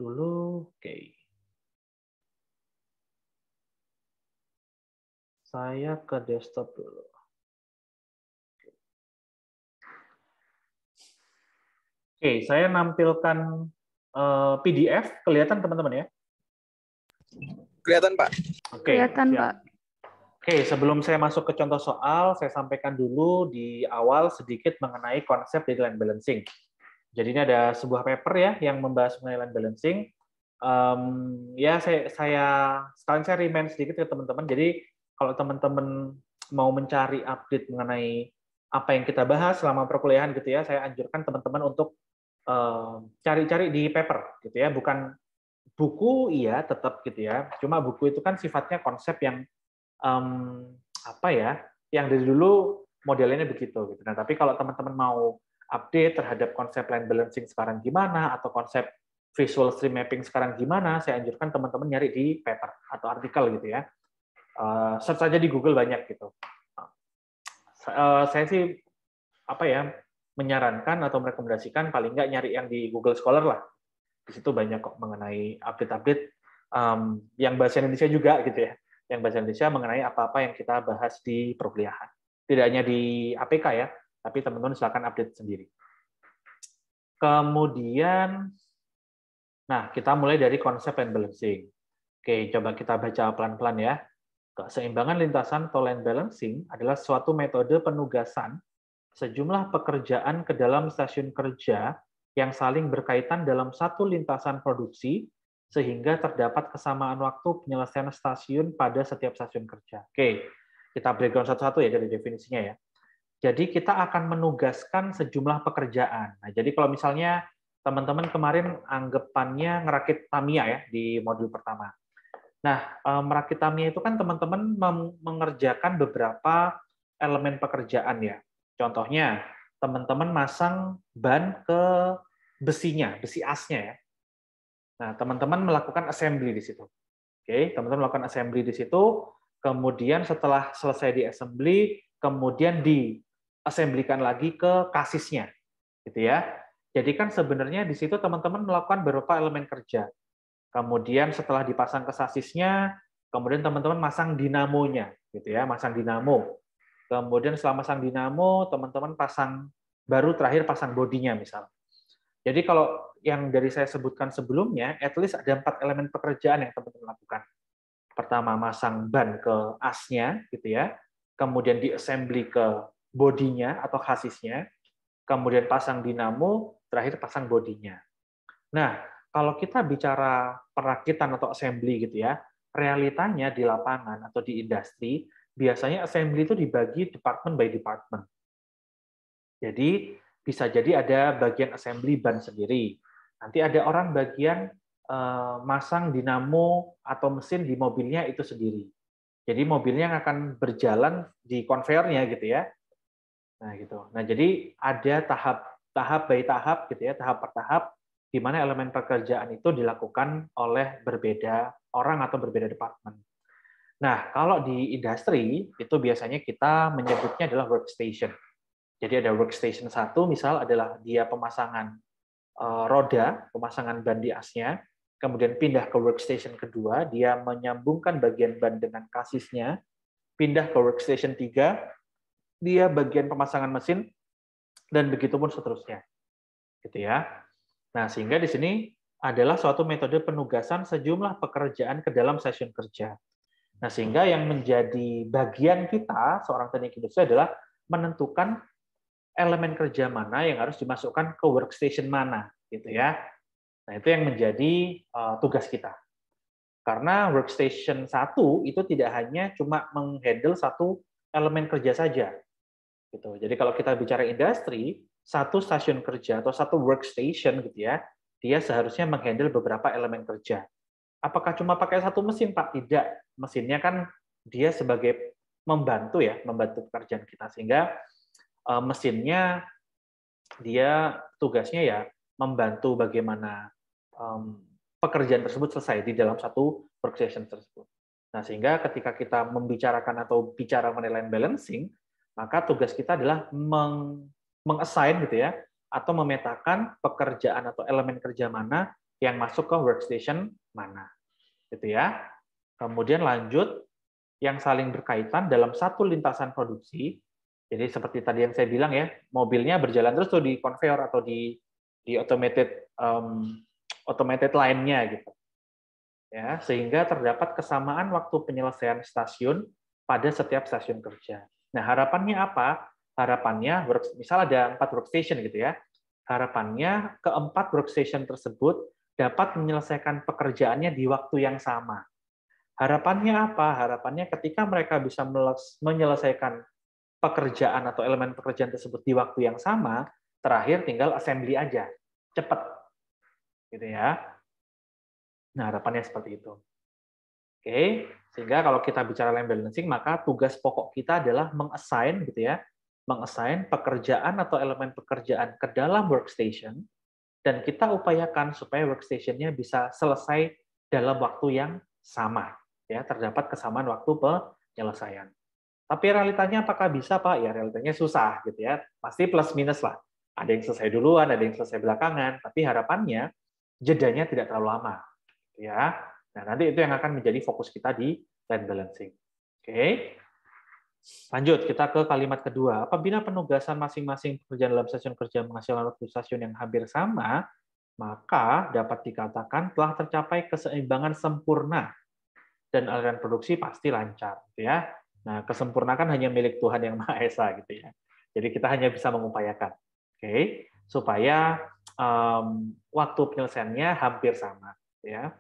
dulu. Oke. Saya ke desktop dulu. Oke, saya nampilkan PDF. Kelihatan teman-teman ya? Kelihatan, Pak. Oke, Kelihatan, siap. Pak. Oke, sebelum saya masuk ke contoh soal, saya sampaikan dulu di awal sedikit mengenai konsep dari line balancing. Jadi ini ada sebuah paper ya yang membahas mengenai line balancing. Ya sekarang saya remind sedikit ke teman-teman. Jadi kalau teman-teman mau mencari update mengenai apa yang kita bahas selama perkuliahan gitu ya, saya anjurkan teman-teman untuk cari-cari di paper gitu ya, bukan buku iya tetap gitu ya. Cuma buku itu kan sifatnya konsep yang apa ya, yang dari dulu modelnya begitu gitu. Nah, tapi kalau teman-teman mau update terhadap konsep line balancing sekarang gimana atau konsep visual stream mapping sekarang gimana, saya anjurkan teman-teman nyari di paper atau artikel gitu ya. Search aja di Google banyak gitu. Saya sih apa ya, menyarankan atau merekomendasikan paling nggak nyari yang di Google Scholar lah. Di situ banyak kok mengenai update-update yang bahasa Indonesia juga gitu ya. Yang bahasa Indonesia mengenai apa-apa yang kita bahas di perkuliahan. Tidak hanya di APK ya, tapi teman-teman silakan update sendiri. Kemudian, nah kita mulai dari konsep line balancing. Oke, coba kita baca pelan-pelan ya. Keseimbangan lintasan atau line balancing adalah suatu metode penugasan sejumlah pekerjaan ke dalam stasiun kerja yang saling berkaitan dalam satu lintasan produksi, sehingga terdapat kesamaan waktu penyelesaian stasiun pada setiap stasiun kerja. Oke, kita breakdown satu-satu ya dari definisinya ya. Jadi kita akan menugaskan sejumlah pekerjaan. Nah, jadi kalau misalnya teman-teman kemarin anggapannya ngerakit Tamiya ya di modul pertama. Nah, merakit Tamiya itu kan teman-teman mengerjakan beberapa elemen pekerjaan ya. Contohnya, teman-teman masang ban ke besinya, besi asnya ya. Nah, teman-teman melakukan assembly di situ. Oke, teman-teman melakukan assembly di situ, kemudian setelah selesai di assembly, kemudian di-assemblikan lagi ke kasisnya, gitu ya. Jadi kan sebenarnya di situ teman-teman melakukan beberapa elemen kerja. Kemudian setelah dipasang ke sasisnya, kemudian teman-teman masang dinamonya, gitu ya, masang dinamo. Kemudian setelah masang dinamo, teman-teman baru terakhir pasang bodinya misal. Jadi kalau yang dari saya sebutkan sebelumnya, at least ada 4 elemen pekerjaan yang teman-teman lakukan. Pertama, masang ban ke asnya, gitu ya. Kemudian di-assembly ke bodinya atau chassisnya. Kemudian pasang dinamo, terakhir pasang bodinya. Nah, kalau kita bicara perakitan atau assembly gitu ya, realitanya di lapangan atau di industri, biasanya assembly itu dibagi department by department. Jadi bisa jadi ada bagian assembly ban sendiri. Nanti ada orang bagian masang dinamo atau mesin di mobilnya itu sendiri. Jadi mobilnya yang akan berjalan di konveyornya gitu ya. Nah gitu. Nah jadi ada tahap by tahap gitu ya, tahap per tahap di mana elemen pekerjaan itu dilakukan oleh berbeda orang atau berbeda departemen. Nah, kalau di industri itu biasanya kita menyebutnya adalah workstation. Jadi ada workstation 1 misal adalah dia pemasangan roda, pemasangan ban di asnya, kemudian pindah ke workstation kedua, dia menyambungkan bagian ban dengan kasisnya, pindah ke workstation 3, dia bagian pemasangan mesin, dan begitu pun seterusnya. Gitu ya. Nah, sehingga di sini adalah suatu metode penugasan sejumlah pekerjaan ke dalam stasiun kerja. Nah, sehingga yang menjadi bagian kita, seorang teknik industri, adalah menentukan elemen kerja mana yang harus dimasukkan ke workstation mana, gitu ya. Nah, itu yang menjadi tugas kita. Karena workstation 1 itu tidak hanya cuma menghandle satu elemen kerja saja. Gitu. Jadi kalau kita bicara industri, satu stasiun kerja atau satu workstation gitu ya, dia seharusnya menghandle beberapa elemen kerja. Apakah cuma pakai satu mesin, Pak? Tidak. Mesinnya kan dia sebagai membantu ya, membantu pekerjaan kita. Sehingga mesinnya dia tugasnya ya membantu bagaimana pekerjaan tersebut selesai di dalam satu workstation tersebut. Nah, sehingga ketika kita membicarakan atau bicara mengenai line balancing, maka tugas kita adalah meng-assign gitu ya, atau memetakan pekerjaan atau elemen kerja mana yang masuk ke workstation mana. Gitu ya. Kemudian lanjut, yang saling berkaitan dalam satu lintasan produksi. Jadi seperti tadi yang saya bilang ya, mobilnya berjalan terus tuh di conveyor atau di automated line-nya gitu. Ya, sehingga terdapat kesamaan waktu penyelesaian stasiun pada setiap stasiun kerja. Nah, harapannya apa? Harapannya, misal ada 4 workstation gitu ya, harapannya keempat workstation tersebut dapat menyelesaikan pekerjaannya di waktu yang sama. Harapannya apa? Harapannya ketika mereka bisa menyelesaikan pekerjaan atau elemen pekerjaan tersebut di waktu yang sama, terakhir tinggal assembly aja, cepat, gitu ya. Nah, harapannya seperti itu. Oke, sehingga kalau kita bicara line balancing, maka tugas pokok kita adalah mengassign, gitu ya, mengassign pekerjaan atau elemen pekerjaan ke dalam workstation, dan kita upayakan supaya workstation-nya bisa selesai dalam waktu yang sama, ya, terdapat kesamaan waktu penyelesaian. Tapi realitanya apakah bisa, Pak? Ya, realitanya susah, gitu ya. Pasti plus minus lah. Ada yang selesai duluan, ada yang selesai belakangan, tapi harapannya jedanya tidak terlalu lama, ya. Nah, nanti itu yang akan menjadi fokus kita di line balancing. Oke. Lanjut, kita ke kalimat kedua. Apabila penugasan masing-masing pekerjaan dalam stasiun kerja menghasilkan waktu stasiun yang hampir sama, maka dapat dikatakan telah tercapai keseimbangan sempurna dan aliran produksi pasti lancar, gitu ya. Nah, kesempurnaan hanya milik Tuhan yang Maha Esa, gitu ya. Jadi kita hanya bisa mengupayakan, oke, supaya waktu penyelesaiannya hampir sama, ya.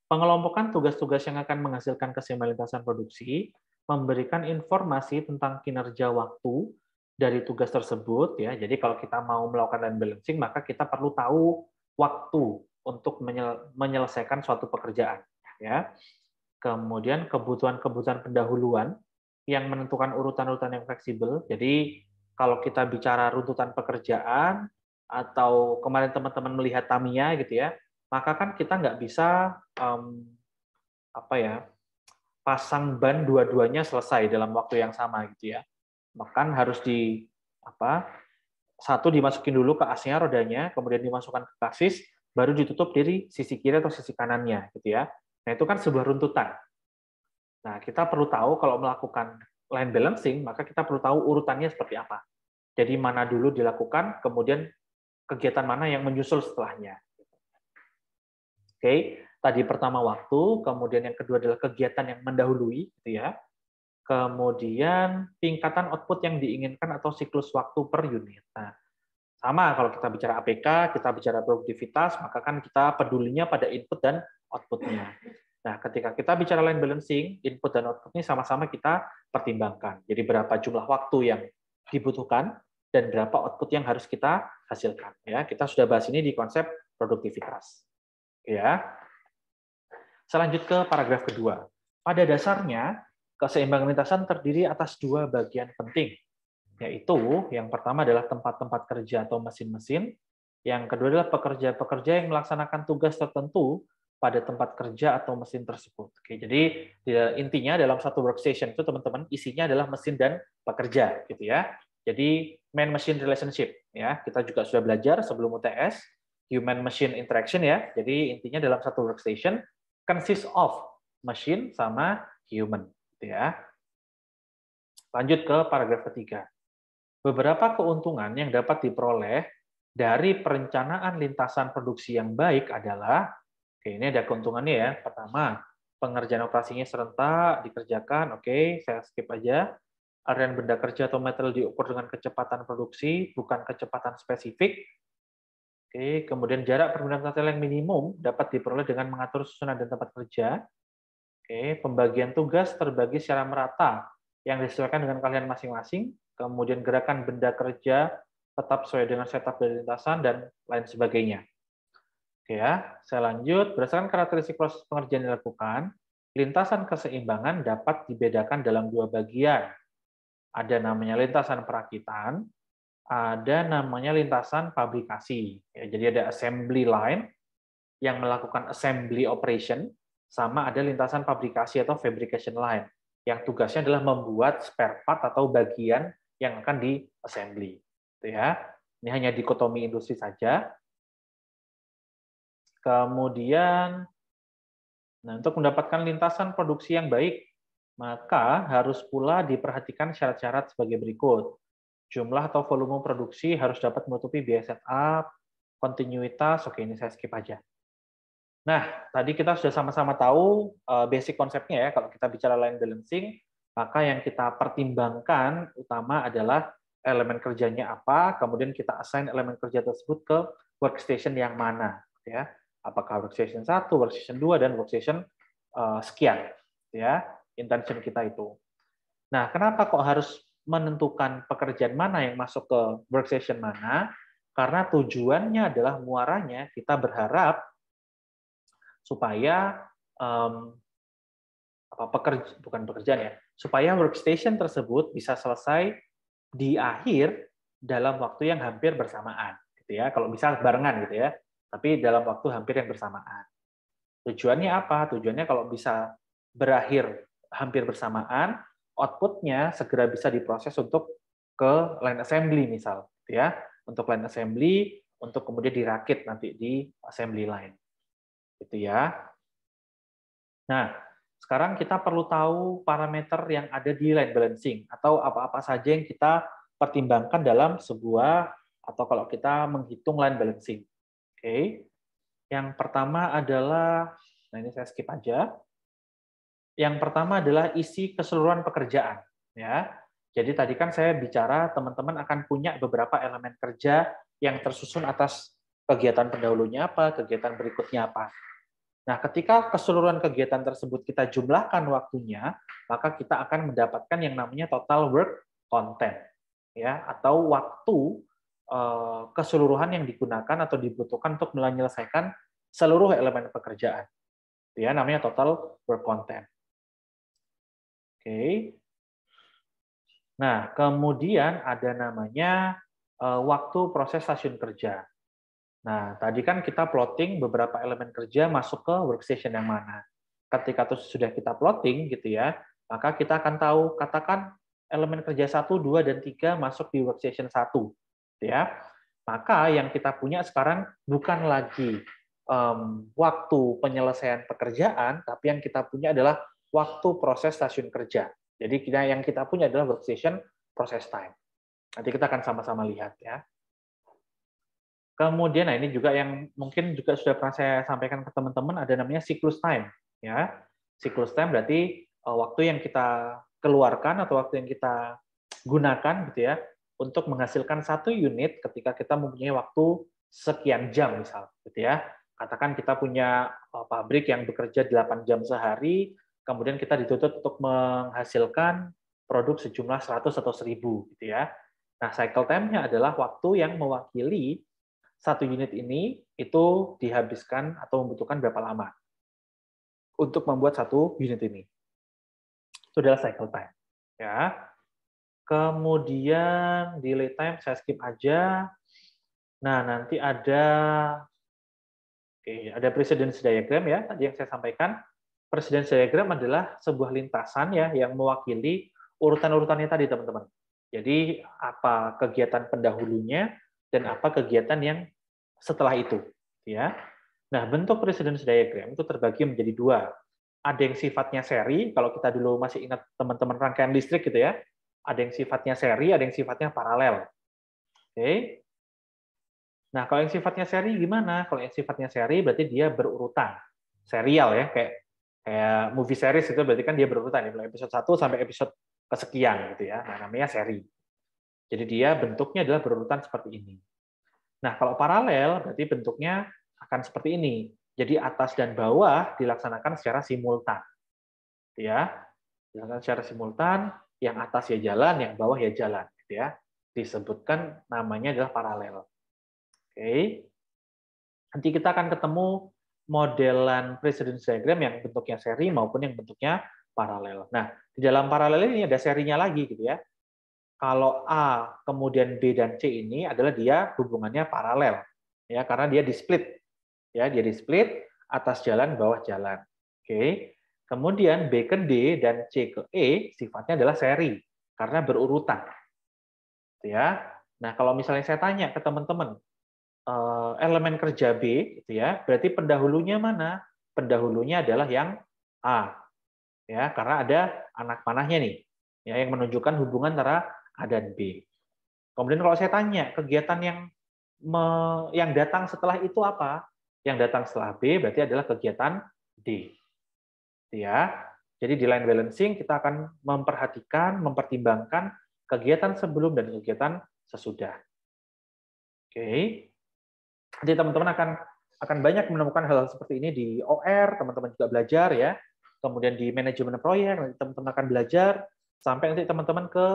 Pengelompokan tugas-tugas yang akan menghasilkan keseimbangan lintasan produksi memberikan informasi tentang kinerja waktu dari tugas tersebut, ya. Jadi kalau kita mau melakukan line balancing, maka kita perlu tahu waktu untuk menyelesaikan suatu pekerjaan, ya. Kemudian kebutuhan-kebutuhan pendahuluan yang menentukan urutan-urutan yang fleksibel. Jadi kalau kita bicara runtutan pekerjaan atau kemarin teman-teman melihat Tamiya gitu ya, maka kan kita nggak bisa pasang ban dua-duanya selesai dalam waktu yang sama gitu ya. Bahkan harus satu dimasukin dulu ke asnya rodanya, kemudian dimasukkan ke kasis, baru ditutup dari sisi kiri atau sisi kanannya gitu ya. Nah, itu kan sebuah runtutan. Nah, kita perlu tahu kalau melakukan line balancing, maka kita perlu tahu urutannya seperti apa. Jadi mana dulu dilakukan, kemudian kegiatan mana yang menyusul setelahnya. Oke, tadi pertama waktu, kemudian yang kedua adalah kegiatan yang mendahului, gitu ya. Kemudian tingkatan output yang diinginkan atau siklus waktu per unit. Nah, sama kalau kita bicara APK, kita bicara produktivitas, maka kan kita pedulinya pada input dan output-nya. Nah, ketika kita bicara line balancing, input dan output ini sama-sama kita pertimbangkan. Jadi berapa jumlah waktu yang dibutuhkan dan berapa output yang harus kita hasilkan. Ya, kita sudah bahas ini di konsep produktivitas. Ya. Selanjut ke paragraf kedua. Pada dasarnya, keseimbangan lintasan terdiri atas dua bagian penting, yaitu yang pertama adalah tempat-tempat kerja atau mesin-mesin, yang kedua adalah pekerja-pekerja yang melaksanakan tugas tertentu pada tempat kerja atau mesin tersebut. Oke, jadi intinya dalam satu workstation itu teman-teman isinya adalah mesin dan pekerja, gitu ya. Jadi man-machine relationship, ya kita juga sudah belajar sebelum UTS human-machine interaction ya. Jadi intinya dalam satu workstation consist of machine sama human, gitu ya. Lanjut ke paragraf ketiga. Beberapa keuntungan yang dapat diperoleh dari perencanaan lintasan produksi yang baik adalah, oke, ini ada keuntungannya ya. Pertama, pengerjaan operasinya serentak, dikerjakan, oke, saya skip aja. Aliran benda kerja atau material diukur dengan kecepatan produksi, bukan kecepatan spesifik. Oke, kemudian jarak perpindahan material yang minimum dapat diperoleh dengan mengatur susunan dan tempat kerja. Oke, pembagian tugas terbagi secara merata yang disesuaikan dengan kalian masing-masing. Kemudian gerakan benda kerja tetap sesuai dengan setup dari lintasan, dan lain sebagainya. Oke ya, saya lanjut. Berdasarkan karakteristik proses pengerjaan yang dilakukan, lintasan keseimbangan dapat dibedakan dalam dua bagian. Ada namanya lintasan perakitan, ada namanya lintasan fabrikasi. Ya, jadi ada assembly line yang melakukan assembly operation, sama ada lintasan fabrikasi atau fabrication line yang tugasnya adalah membuat spare part atau bagian yang akan di-assembly. Ya. Ini hanya dikotomi industri saja. Kemudian, nah, untuk mendapatkan lintasan produksi yang baik, maka harus pula diperhatikan syarat-syarat sebagai berikut. Jumlah atau volume produksi harus dapat menutupi biaya setup, kontinuitas, oke ini saya skip aja. Nah, tadi kita sudah sama-sama tahu basic konsepnya ya, kalau kita bicara line balancing, maka yang kita pertimbangkan utama adalah elemen kerjanya apa, kemudian kita assign elemen kerja tersebut ke workstation yang mana, ya. Apakah workstation 1, workstation 2, dan workstation sekian, ya, intention kita itu. Nah, kenapa kok harus menentukan pekerjaan mana yang masuk ke workstation mana? Karena tujuannya adalah muaranya kita berharap supaya bukan pekerjaan ya, supaya workstation tersebut bisa selesai di akhir dalam waktu yang hampir bersamaan, gitu ya. Kalau bisa barengan gitu ya, tapi dalam waktu hampir yang bersamaan. Tujuannya apa? Tujuannya kalau bisa berakhir hampir bersamaan, output-nya segera bisa diproses untuk ke line assembly misal, gitu ya. Untuk line assembly, untuk kemudian dirakit nanti di assembly line, gitu ya. Nah, sekarang kita perlu tahu parameter yang ada di line balancing atau apa-apa saja yang kita pertimbangkan dalam sebuah atau kalau kita menghitung line balancing. Oke. Yang pertama adalah, nah ini saya skip aja. Yang pertama adalah isi keseluruhan pekerjaan, ya. Jadi tadi kan saya bicara teman-teman akan punya beberapa elemen kerja yang tersusun atas kegiatan pendahulunya apa, kegiatan berikutnya apa. Nah, ketika keseluruhan kegiatan tersebut kita jumlahkan waktunya, maka kita akan mendapatkan yang namanya total work content, ya, atau waktu keseluruhan yang digunakan atau dibutuhkan untuk menyelesaikan seluruh elemen pekerjaan. Ya, namanya total work content. Oke. Nah, kemudian ada namanya waktu proses stasiun kerja. Nah, tadi kan kita plotting beberapa elemen kerja masuk ke workstation yang mana. Ketika itu sudah kita plotting gitu ya, maka kita akan tahu, katakan elemen kerja 1, 2, dan 3 masuk di workstation 1. Ya. Maka yang kita punya sekarang bukan lagi waktu penyelesaian pekerjaan, tapi yang kita punya adalah waktu proses stasiun kerja. Jadi yang kita punya adalah workstation process time. Nanti kita akan sama-sama lihat ya. Kemudian, nah ini juga yang mungkin juga sudah pernah saya sampaikan ke teman-teman, ada namanya cyclus time. Ya, cyclus time berarti waktu yang kita keluarkan atau waktu yang kita gunakan gitu ya untuk menghasilkan satu unit ketika kita mempunyai waktu sekian jam misal, gitu ya. Katakan kita punya pabrik yang bekerja 8 jam sehari, kemudian kita dituntut untuk menghasilkan produk sejumlah 100 atau 1000 gitu ya. Nah, cycle time-nya adalah waktu yang mewakili satu unit ini itu dihabiskan atau membutuhkan berapa lama untuk membuat satu unit ini. Itu adalah cycle time. Ya. Kemudian delay time saya skip aja. Nah, nanti ada precedence diagram ya, tadi yang saya sampaikan. Precedence diagram adalah sebuah lintasan ya yang mewakili urutan-urutannya tadi, teman-teman. Jadi apa kegiatan pendahulunya dan apa kegiatan yang setelah itu, ya. Nah, bentuk precedence diagram itu terbagi menjadi dua. Ada yang sifatnya seri, kalau kita dulu masih ingat teman-teman rangkaian listrik gitu ya. Ada yang sifatnya seri, ada yang sifatnya paralel. Oke. Nah, kalau yang sifatnya seri gimana? Kalau yang sifatnya seri berarti dia berurutan. Serial ya, kayak movie series itu berarti kan dia berurutan ya, mulai episode 1 sampai episode kesekian gitu ya. Nah, namanya seri. Jadi dia bentuknya adalah berurutan seperti ini. Nah, kalau paralel berarti bentuknya akan seperti ini. Jadi atas dan bawah dilaksanakan secara simultan. Ya. Dilaksanakan secara simultan, yang atas ya jalan, yang bawah ya jalan, gitu ya. Disebutkan namanya adalah paralel. Oke. Nanti kita akan ketemu modelan precedence diagram yang bentuknya seri maupun yang bentuknya paralel. Nah, di dalam paralel ini ada serinya lagi gitu ya. Kalau A kemudian B dan C ini adalah dia hubungannya paralel ya karena dia di-split. Ya, dia di-split atas jalan bawah jalan. Oke. Kemudian B ke D dan C ke E sifatnya adalah seri karena berurutan. Ya. Nah, kalau misalnya saya tanya ke teman-teman, elemen kerja B, gitu ya, berarti pendahulunya mana? Pendahulunya adalah yang A, ya, karena ada anak panahnya nih, ya, yang menunjukkan hubungan antara A dan B. Kemudian kalau saya tanya kegiatan yang datang setelah itu apa? Yang datang setelah B berarti adalah kegiatan D, ya. Jadi di line balancing kita akan memperhatikan, mempertimbangkan kegiatan sebelum dan kegiatan sesudah. Oke. Nanti teman-teman akan banyak menemukan hal-hal seperti ini di OR, teman-teman juga belajar ya. Kemudian di manajemen proyek, nanti teman-teman akan belajar sampai nanti teman-teman ke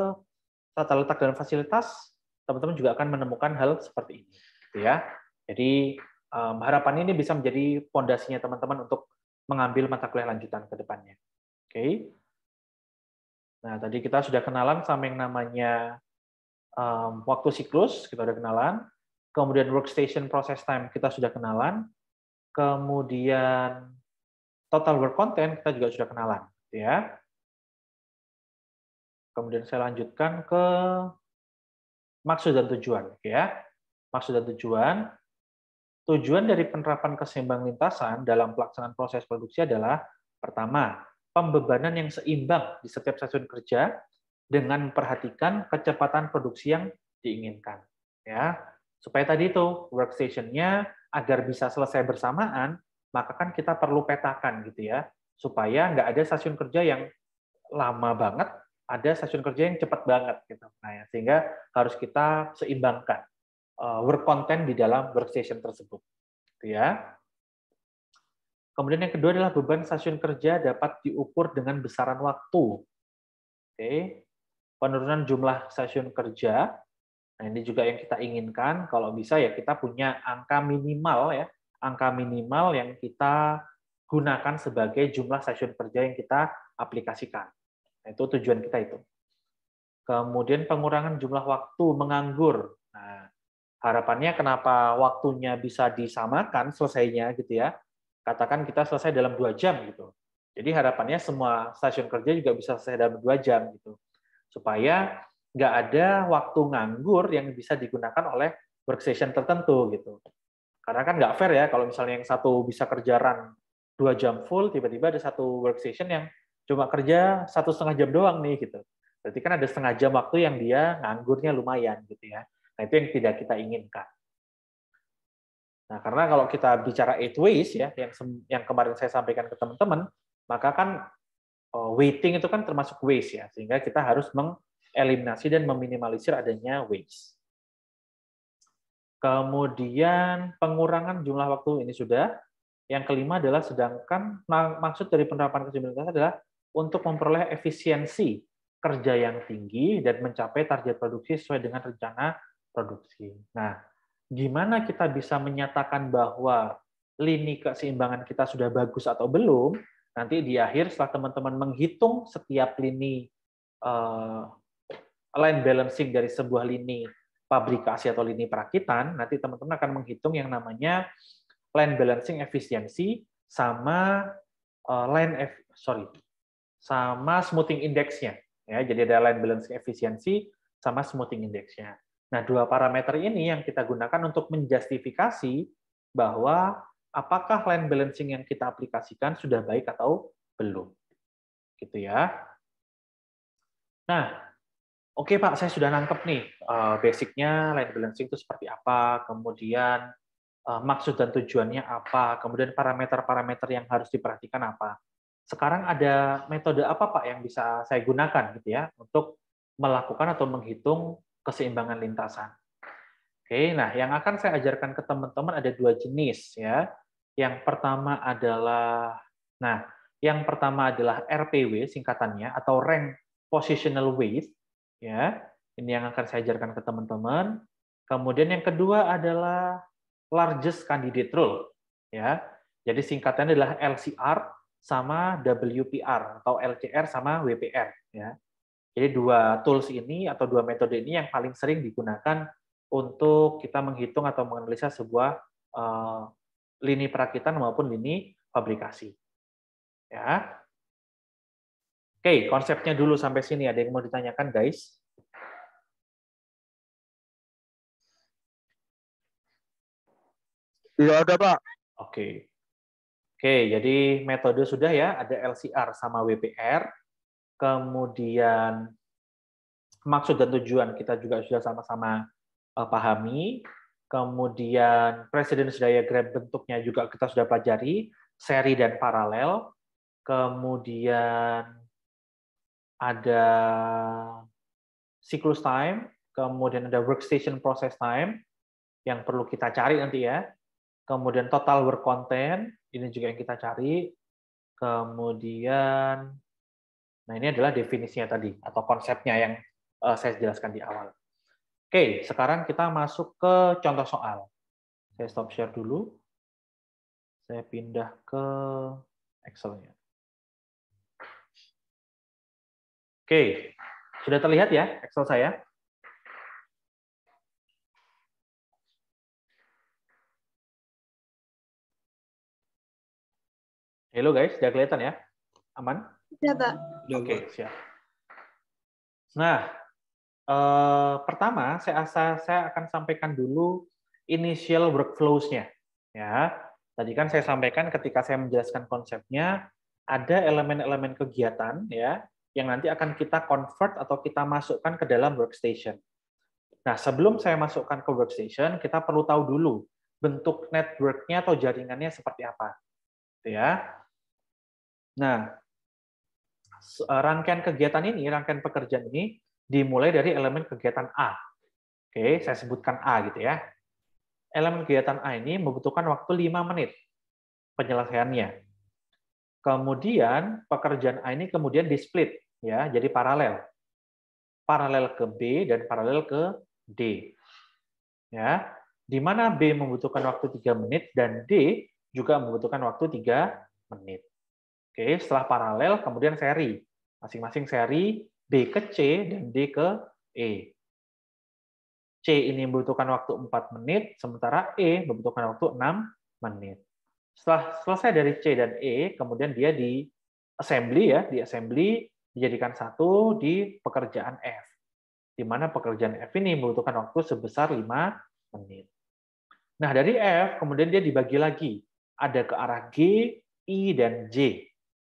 tata letak dan fasilitas, teman-teman juga akan menemukan hal seperti ini, gitu ya. Jadi harapan ini bisa menjadi fondasinya teman-teman untuk mengambil mata kuliah lanjutan ke depannya. Oke. Nah, tadi kita sudah kenalan sama yang namanya waktu siklus, kita sudah kenalan. Kemudian workstation process time kita sudah kenalan. Kemudian total work content kita juga sudah kenalan, ya. Kemudian saya lanjutkan ke maksud dan tujuan, ya. Maksud dan tujuan. Tujuan dari penerapan keseimbangan lintasan dalam pelaksanaan proses produksi adalah pertama, pembebanan yang seimbang di setiap stasiun kerja dengan memperhatikan kecepatan produksi yang diinginkan, ya. Supaya tadi itu workstation-nya agar bisa selesai bersamaan, maka kan kita perlu petakan gitu ya, supaya nggak ada stasiun kerja yang lama banget, ada stasiun kerja yang cepat banget gitu. Nah, ya, sehingga harus kita seimbangkan work content di dalam workstation tersebut, gitu ya. Kemudian yang kedua adalah beban stasiun kerja dapat diukur dengan besaran waktu. Oke, penurunan jumlah stasiun kerja. Nah, ini juga yang kita inginkan. Kalau bisa ya kita punya angka minimal ya, angka minimal yang kita gunakan sebagai jumlah stasiun kerja yang kita aplikasikan. Nah, itu tujuan kita itu. Kemudian pengurangan jumlah waktu menganggur. Nah, harapannya kenapa waktunya bisa disamakan selesainya gitu ya. Katakan kita selesai dalam 2 jam gitu. Jadi harapannya semua stasiun kerja juga bisa selesai dalam 2 jam gitu. Supaya nggak ada waktu nganggur yang bisa digunakan oleh workstation tertentu gitu. Karena kan nggak fair ya kalau misalnya yang satu bisa kerja run 2 jam full, tiba-tiba ada satu workstation yang cuma kerja 1,5 jam doang nih gitu. Berarti kan ada setengah jam waktu yang dia nganggurnya lumayan gitu ya. Nah itu yang tidak kita inginkan. Nah karena kalau kita bicara 8 ways ya, yang kemarin saya sampaikan ke teman-teman, maka kan waiting itu kan termasuk waste ya, sehingga kita harus mengeliminasi dan meminimalisir adanya waste. Kemudian pengurangan jumlah waktu ini sudah. Yang kelima adalah sedangkan maksud dari penerapan keseimbangan adalah untuk memperoleh efisiensi kerja yang tinggi dan mencapai target produksi sesuai dengan rencana produksi. Nah, gimana kita bisa menyatakan bahwa lini keseimbangan kita sudah bagus atau belum? Nanti di akhir setelah teman-teman menghitung setiap lini line balancing dari sebuah lini pabrikasi atau lini perakitan, nanti teman-teman akan menghitung yang namanya line balancing efisiensi sama sama smoothing index-nya. Ya, jadi ada line balancing efisiensi sama smoothing index-nya. Nah, dua parameter ini yang kita gunakan untuk menjustifikasi bahwa apakah line balancing yang kita aplikasikan sudah baik atau belum. Gitu ya. Nah, oke Pak, saya sudah nangkep nih basic-nya line balancing itu seperti apa, kemudian maksud dan tujuannya apa, kemudian parameter-parameter yang harus diperhatikan apa. Sekarang ada metode apa Pak yang bisa saya gunakan gitu ya untuk melakukan atau menghitung keseimbangan lintasan. Oke, nah yang akan saya ajarkan ke teman-teman ada 2 jenis ya. Yang pertama adalah RPW singkatannya atau rank positional weight ya. Ini yang akan saya ajarkan ke teman-teman. Kemudian yang kedua adalah largest candidate rule ya. Jadi singkatannya adalah LCR sama WPR atau LCR sama WPR ya. Jadi dua tools ini atau dua metode ini yang paling sering digunakan untuk kita menghitung atau menganalisa sebuah lini perakitan maupun lini fabrikasi. Ya. Oke, konsepnya dulu sampai sini. Ada yang mau ditanyakan, guys? Iya ada, Pak. Oke. Oke, jadi metode sudah ya, ada LCR sama WPR. Kemudian maksud dan tujuan kita juga sudah sama-sama pahami. Kemudian presence diagram bentuknya juga kita sudah pelajari, seri dan paralel. Kemudian ada cyclus time, kemudian ada workstation process time yang perlu kita cari nanti ya. Kemudian total work content, ini juga yang kita cari. Kemudian, nah ini adalah definisinya tadi, atau konsepnya yang saya jelaskan di awal. Oke, sekarang kita masuk ke contoh soal. Saya stop share dulu. Saya pindah ke Excel-nya. Oke, sudah terlihat ya Excel saya? Halo guys, sudah kelihatan ya? Aman? Ya, Pak. Oke, siap. Nah, pertama saya akan sampaikan dulu initial workflows-nya. Ya, tadi kan saya sampaikan ketika saya menjelaskan konsepnya, ada elemen-elemen kegiatan ya yang nanti akan kita convert atau kita masukkan ke dalam workstation. Nah, sebelum saya masukkan ke workstation, kita perlu tahu dulu bentuk network-nya atau jaringannya seperti apa. Ya. Nah, rangkaian kegiatan ini, rangkaian pekerjaan ini dimulai dari elemen kegiatan A. Oke, saya sebutkan A gitu ya. Elemen kegiatan A ini membutuhkan waktu 5 menit penyelesaiannya. Kemudian pekerjaan A ini kemudian di-split ya, jadi paralel. Paralel ke B dan paralel ke D. Ya, di mana B membutuhkan waktu 3 menit dan D juga membutuhkan waktu 3 menit. Oke, setelah paralel kemudian seri. Masing-masing seri B ke C dan D ke E. C ini membutuhkan waktu 4 menit, sementara E membutuhkan waktu 6 menit. Setelah selesai dari C dan E, kemudian dia di assembly dijadikan satu di pekerjaan F. Di mana pekerjaan F ini membutuhkan waktu sebesar 5 menit. Nah, dari F kemudian dia dibagi lagi. Ada ke arah G, I, dan J.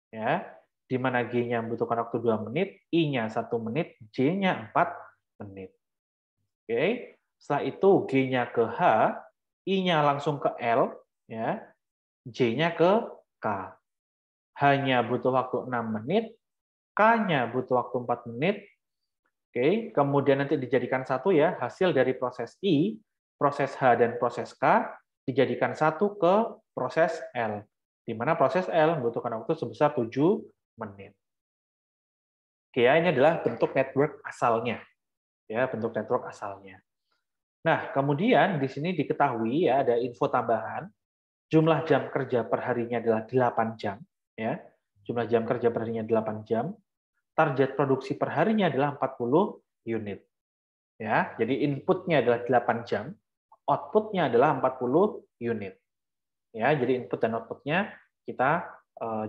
Ya, di mana G-nya membutuhkan waktu 2 menit, I-nya 1 menit, J-nya 4 menit. Oke, setelah itu G-nya ke H, I-nya langsung ke L, ya, J-nya ke K. H-nya butuh waktu 6 menit, K-nya butuh waktu 4 menit. Oke, kemudian nanti dijadikan satu ya, hasil dari proses I, proses H dan proses K dijadikan satu ke proses L, di mana proses L membutuhkan waktu sebesar 7 menit. Oke, ya, ini adalah bentuk network asalnya. Ya, bentuk network asalnya. Nah, kemudian di sini diketahui ya ada info tambahan, jumlah jam kerja per harinya adalah 8 jam, ya. Jumlah jam kerja per harinya 8 jam. Target produksi per harinya adalah 40 unit. Ya, jadi inputnya adalah 8 jam, outputnya adalah 40 unit. Ya, jadi input dan outputnya kita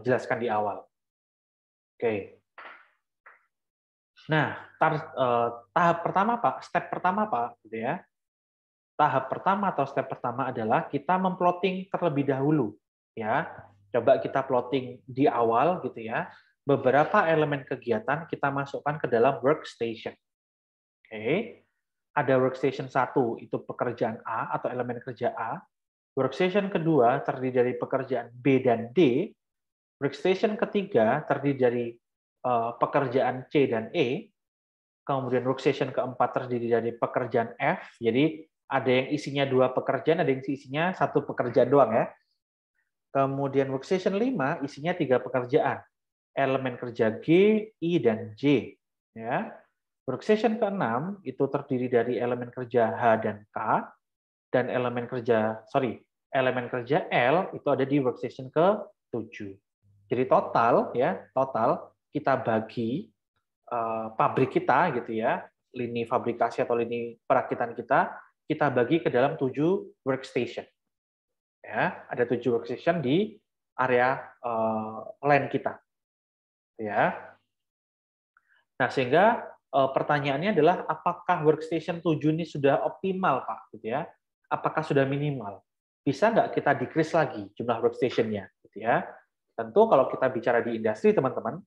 jelaskan di awal. Oke. Nah, tahap pertama Pak, step pertama Pak, gitu ya. Tahap pertama atau step pertama adalah kita memplotting terlebih dahulu, ya. Coba kita plotting di awal gitu ya. Beberapa elemen kegiatan kita masukkan ke dalam workstation. Oke. Ada workstation 1 itu pekerjaan A atau elemen kerja A. Workstation kedua terdiri dari pekerjaan B dan D. Workstation ketiga terdiri dari pekerjaan C dan E. Kemudian workstation keempat terdiri dari pekerjaan F. Jadi ada yang isinya 2 pekerjaan, ada yang isinya 1 pekerjaan doang ya. Kemudian workstation 5 isinya 3 pekerjaan. Elemen kerja G, I, dan J. Ya. Workstation ke-6 itu terdiri dari elemen kerja H dan K, dan elemen kerja L itu ada di workstation ke-7. Jadi total kita bagi pabrik kita gitu ya, lini fabrikasi atau lini perakitan kita bagi ke dalam 7 workstation. Ya, ada 7 workstation di area line kita. Ya. Nah, sehingga pertanyaannya adalah apakah workstation 7 ini sudah optimal, Pak, gitu ya? Apakah sudah minimal? bisa nggak kita decrease lagi jumlah workstation-nya, gitu ya. Tentu kalau kita bicara di industri, teman-teman,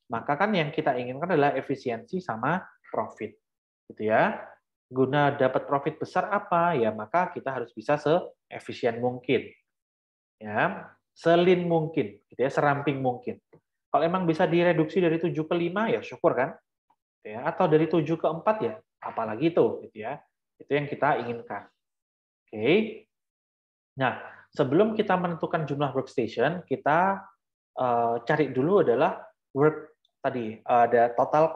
maka kan yang kita inginkan adalah efisiensi sama profit, gitu ya. Guna dapat profit besar apa? Ya maka kita harus bisa seefisien mungkin, ya, selin mungkin, gitu ya, seramping mungkin. Kalau emang bisa direduksi dari 7 ke 5, ya syukur kan, ya, atau dari 7 ke 4 ya, apalagi itu, gitu ya. Itu yang kita inginkan. Oke. Nah, sebelum kita menentukan jumlah workstation, kita cari dulu adalah work tadi ada total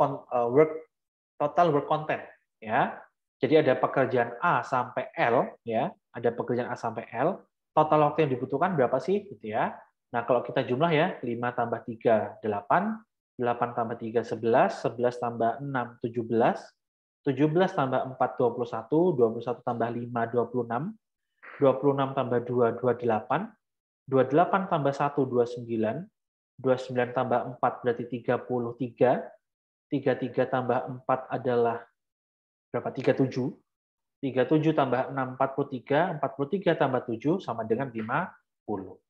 work content, ya. Jadi ada pekerjaan A sampai L, ya. Ada pekerjaan A sampai L. Total waktu yang dibutuhkan berapa sih, gitu ya. Nah, kalau kita jumlah ya, 5 tambah 3, 8. 8 tambah 3, 11. 11 tambah 6, 17. 17 tambah 4, 21. 21 tambah 5, 26. 26 tambah 2, 28. 28 tambah 1, 29. 29 tambah 4 berarti 33. 33 tambah 4 adalah berapa? 37. 37 tambah 6, 43. 43 tambah 7 sama dengan 50.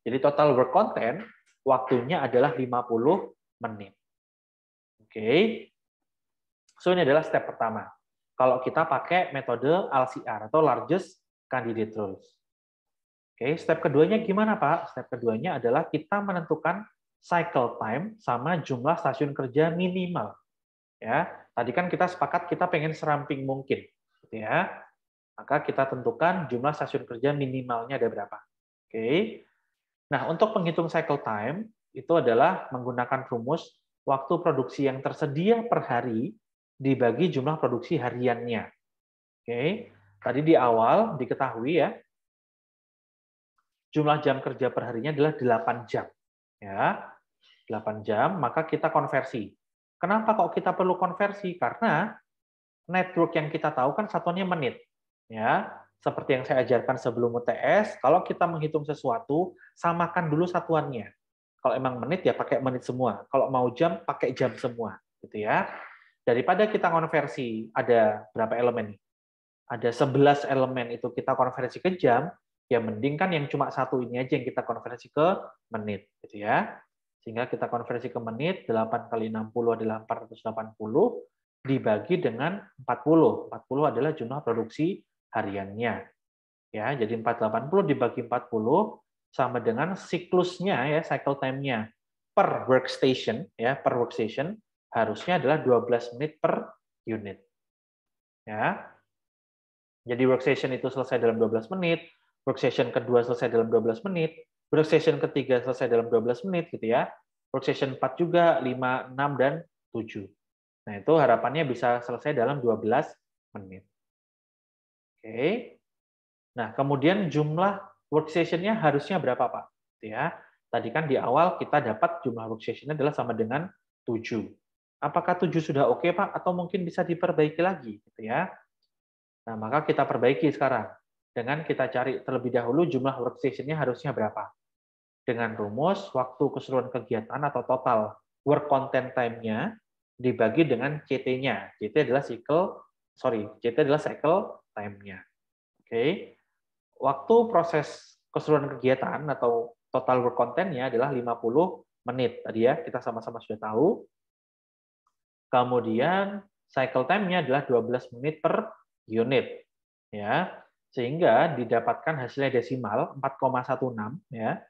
Jadi total work content waktunya adalah 50 menit. Oke. So ini adalah step pertama. Kalau kita pakai metode LCR atau Largest Candidate Rules. Oke, step keduanya gimana, Pak? Step keduanya adalah kita menentukan cycle time sama jumlah stasiun kerja minimal. Ya, tadi kan kita sepakat kita pengen seramping mungkin, gitu ya. Maka kita tentukan jumlah stasiun kerja minimalnya ada berapa. Oke. Nah, untuk penghitung cycle time itu adalah menggunakan rumus waktu produksi yang tersedia per hari dibagi jumlah produksi hariannya. Oke. Tadi di awal diketahui ya, jumlah jam kerja per harinya adalah 8 jam. Ya, 8 jam, maka kita konversi. Kenapa kok kita perlu konversi? Karena network yang kita tahu kan satuannya menit. Ya, seperti yang saya ajarkan sebelum UTS, kalau kita menghitung sesuatu, samakan dulu satuannya. Kalau emang menit ya pakai menit semua. Kalau mau jam pakai jam semua, gitu ya. Daripada kita konversi ada berapa elemen nih? Ada 11 elemen itu kita konversi ke jam, ya mending kan yang cuma satu ini aja yang kita konversi ke menit, gitu ya. Sehingga kita konversi ke menit, 8 kali 60 adalah 480, dibagi dengan 40. 40 adalah jumlah produksi hariannya. Ya, jadi 480 dibagi 40 sama dengan siklusnya ya, cycle time-nya per workstation ya, per workstation harusnya adalah 12 menit per unit. Ya. Jadi workstation itu selesai dalam 12 menit, workstation kedua selesai dalam 12 menit, workstation ketiga selesai dalam 12 menit gitu ya. Workstation 4 juga 5, 6 dan 7. Nah, itu harapannya bisa selesai dalam 12 menit. Oke. Nah, kemudian jumlah workstation-nya harusnya berapa, Pak? Ya. Tadi kan di awal kita dapat jumlah workstation-nya adalah sama dengan 7. Apakah 7 sudah oke, Pak? Atau mungkin bisa diperbaiki lagi gitu ya? Nah, maka kita perbaiki sekarang. Dengan kita cari terlebih dahulu jumlah workstation-nya harusnya berapa. Dengan rumus waktu keseluruhan kegiatan atau total work content time-nya dibagi dengan CT-nya. CT adalah CT adalah cycle time-nya. Oke. Waktu proses keseluruhan kegiatan atau total work content-nya adalah 50 menit. Tadi ya, kita sama-sama sudah tahu. Kemudian cycle time-nya adalah 12 menit per unit, ya, sehingga didapatkan hasilnya desimal 4,16 ya.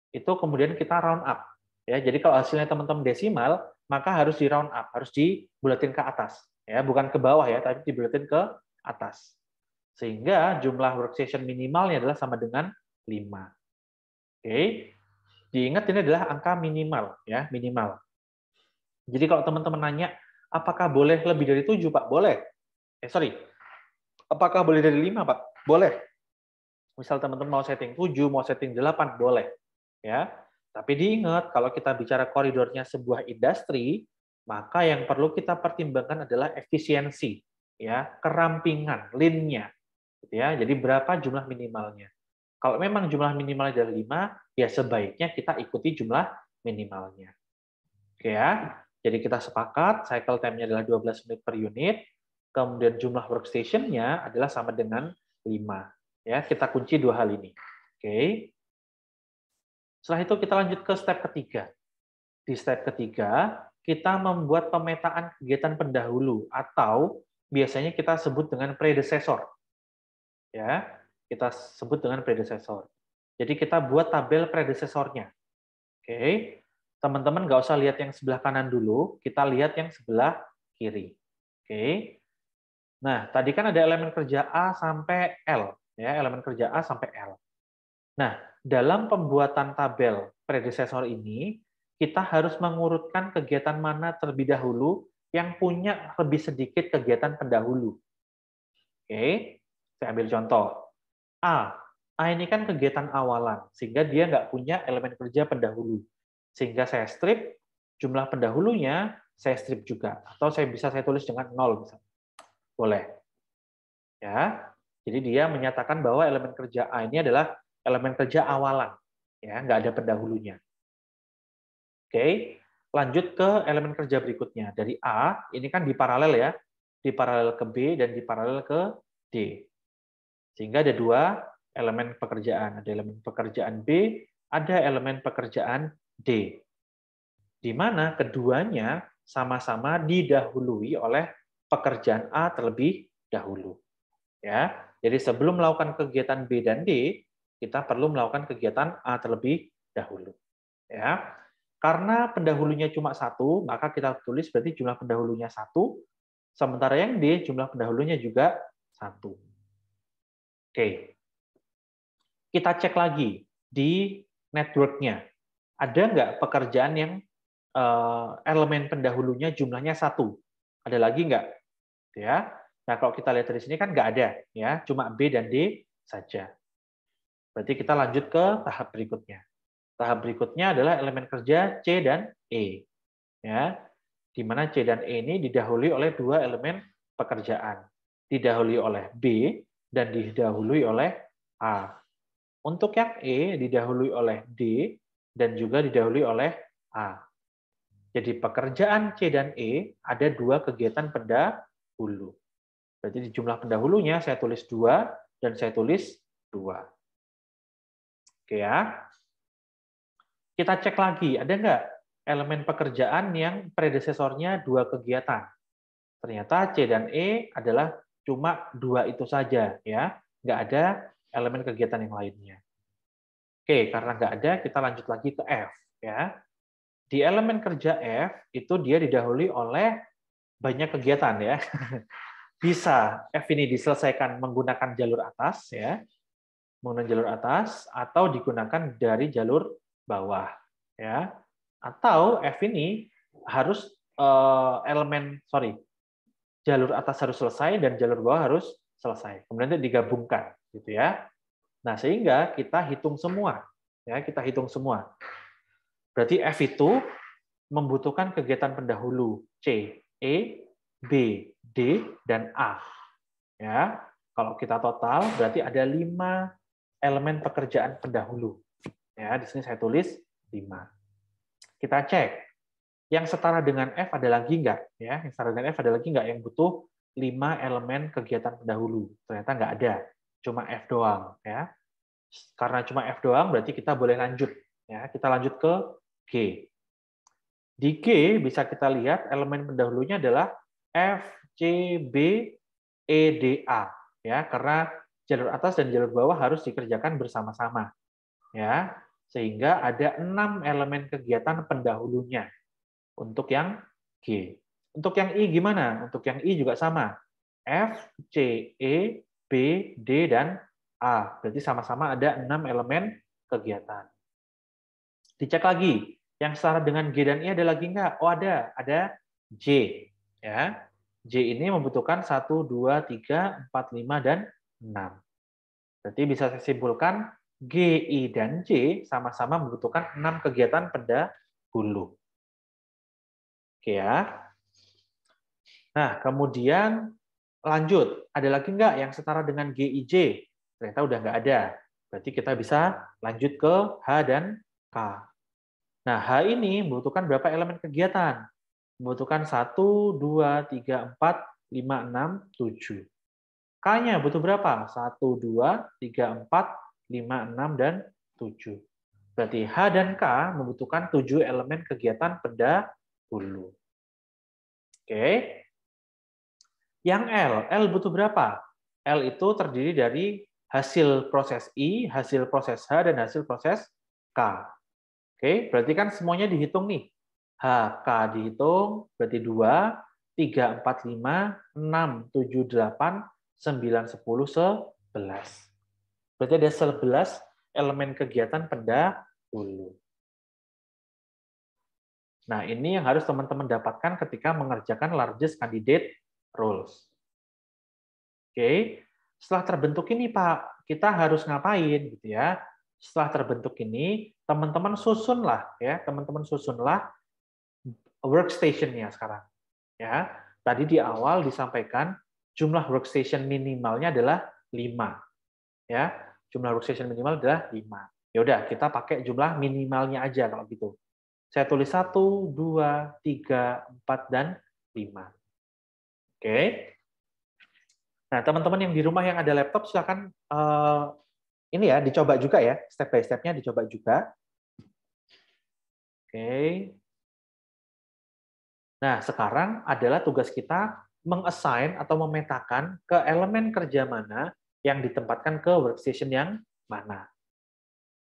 Itu kemudian kita round up ya. Jadi kalau hasilnya teman-teman desimal, maka harus di round up, harus dibulatin ke atas ya, bukan ke bawah ya, tapi dibulatin ke atas. Sehingga jumlah workstation minimalnya adalah sama dengan 5. Oke. Diingat ini adalah angka minimal ya, minimal. Jadi kalau teman-teman nanya, apakah boleh lebih dari 7, Pak? Boleh. Apakah boleh dari 5, Pak? Boleh. Misal teman-teman mau setting 7, mau setting 8, boleh. Ya. Tapi diingat, kalau kita bicara koridornya sebuah industri, maka yang perlu kita pertimbangkan adalah efisiensi, ya, kerampingan, lean-nya. Gitu ya. Jadi berapa jumlah minimalnya? Kalau memang jumlah minimalnya dari 5, ya sebaiknya kita ikuti jumlah minimalnya. Oke ya. Jadi kita sepakat cycle time-nya adalah 12 menit per unit, kemudian jumlah workstation-nya adalah sama dengan 5. Ya, kita kunci dua hal ini. Oke. Setelah itu kita lanjut ke step ketiga. Di step ketiga, kita membuat pemetaan kegiatan pendahulu atau biasanya kita sebut dengan predecessor. Ya, kita sebut dengan predecessor. Jadi kita buat tabel predecessornya. Oke. Teman-teman nggak usah lihat yang sebelah kanan dulu, kita lihat yang sebelah kiri. Oke. Nah, tadi kan ada elemen kerja A sampai L, ya, elemen kerja A sampai L. Nah, dalam pembuatan tabel predecessor ini, kita harus mengurutkan kegiatan mana terlebih dahulu yang punya lebih sedikit kegiatan pendahulu. Oke, saya ambil contoh. A. A ini kan kegiatan awalan, sehingga dia nggak punya elemen kerja pendahulu. Sehingga saya strip, jumlah pendahulunya saya strip juga. Atau saya tulis dengan 0 misalnya. Boleh. Ya, jadi dia menyatakan bahwa elemen kerja A ini adalah elemen kerja awalan, ya, nggak ada pendahulunya. Oke, lanjut ke elemen kerja berikutnya. Dari A, ini kan di paralel ya, di paralel ke B dan di paralel ke D. Sehingga ada dua elemen pekerjaan, ada elemen pekerjaan B, ada elemen pekerjaan D. Di mana keduanya sama-sama didahului oleh pekerjaan A terlebih dahulu. Ya, jadi sebelum melakukan kegiatan B dan D, kita perlu melakukan kegiatan A terlebih dahulu. Ya, karena pendahulunya cuma satu, maka kita tulis berarti jumlah pendahulunya satu, sementara yang D jumlah pendahulunya juga satu. Oke, kita cek lagi di network-nya. Ada nggak pekerjaan yang elemen pendahulunya jumlahnya satu? Ada lagi nggak? Ya. Nah, kalau kita lihat dari sini kan nggak ada, ya, cuma B dan D saja. Berarti kita lanjut ke tahap berikutnya. Tahap berikutnya adalah elemen kerja C dan E, ya, di mana C dan E ini didahului oleh dua elemen pekerjaan, didahului oleh B dan didahului oleh A. Untuk yang E didahului oleh D dan juga didahului oleh A. Jadi pekerjaan C dan E ada dua kegiatan pendahulu. Berarti di jumlah pendahulunya saya tulis 2 dan saya tulis 2. Oke ya. Kita cek lagi, ada nggak elemen pekerjaan yang predecesornya 2 kegiatan? Ternyata C dan E adalah cuma 2 itu saja, ya, nggak ada elemen kegiatan yang lainnya. Oke, karena nggak ada, kita lanjut lagi ke F. Ya. Di elemen kerja F, itu dia didahului oleh banyak kegiatan, ya. Bisa F ini diselesaikan menggunakan jalur atas, ya, menggunakan jalur atas, atau digunakan dari jalur bawah, ya, atau F ini harus jalur atas harus selesai dan jalur bawah harus selesai, kemudian itu digabungkan, gitu ya. Nah, sehingga kita hitung semua, ya, kita hitung semua. Berarti F itu membutuhkan kegiatan pendahulu C, E, B, D, dan A. Ya, kalau kita total berarti ada 5 elemen pekerjaan pendahulu. Ya, di sini saya tulis 5. Kita cek. Yang setara dengan F ada lagi nggak? Ya, yang setara dengan F ada lagi nggak yang butuh 5 elemen kegiatan pendahulu? Ternyata nggak ada, cuma F doang. Ya, karena cuma F doang berarti kita boleh lanjut. Ya, kita lanjut ke G. Di G bisa kita lihat elemen pendahulunya adalah F, C, B, E, D, A. Ya, karena jalur atas dan jalur bawah harus dikerjakan bersama-sama. Ya, sehingga ada 6 elemen kegiatan pendahulunya untuk yang G. Untuk yang I gimana? Untuk yang I juga sama. F, C, E, B, D, dan A. Berarti sama-sama ada 6 elemen kegiatan. Dicek lagi. Yang setara dengan G dan I ada lagi nggak? Oh, ada. Ada J. Ya. J ini membutuhkan 1, 2, 3, 4, 5, dan 6. Berarti bisa saya simpulkan G, I, dan J sama-sama membutuhkan 6 kegiatan pendahulu. Oke ya. Nah, kemudian lanjut. Ada lagi nggak yang setara dengan G, I, J? Ternyata udah nggak ada. Berarti kita bisa lanjut ke H dan K. Nah, H ini membutuhkan berapa elemen kegiatan? Membutuhkan 1, 2, 3, 4, 5, 6, 7. K-nya butuh berapa? 1, 2, 3, 4, 5, 6, dan 7. Berarti H dan K membutuhkan 7 elemen kegiatan pendahulu. Oke. Yang L butuh berapa? L itu terdiri dari hasil proses I, hasil proses H, dan hasil proses K. Oke, berarti kan semuanya dihitung nih. H, K dihitung, berarti 2, 3, 4, 5, 6, 7, 8, 9, 10, 11. Berarti ada 11 elemen kegiatan pendahulu. Nah, ini yang harus teman-teman dapatkan ketika mengerjakan largest candidate rules. Oke, setelah terbentuk ini Pak, kita harus ngapain gitu ya? Setelah terbentuk ini, teman-teman susunlah ya, teman-teman susunlah workstation-nya sekarang. Ya, tadi di awal disampaikan jumlah workstation minimalnya adalah 5. Ya, jumlah workstation minimal adalah 5. Ya udah, kita pakai jumlah minimalnya aja kalau gitu. Saya tulis 1, 2, 3, 4, dan 5. Oke. Nah, teman-teman yang di rumah yang ada laptop, silakan ini ya, dicoba juga ya, step by step-nya dicoba juga. Oke. Nah, sekarang adalah tugas kita mengassign atau memetakan ke elemen kerja mana yang ditempatkan ke workstation yang mana.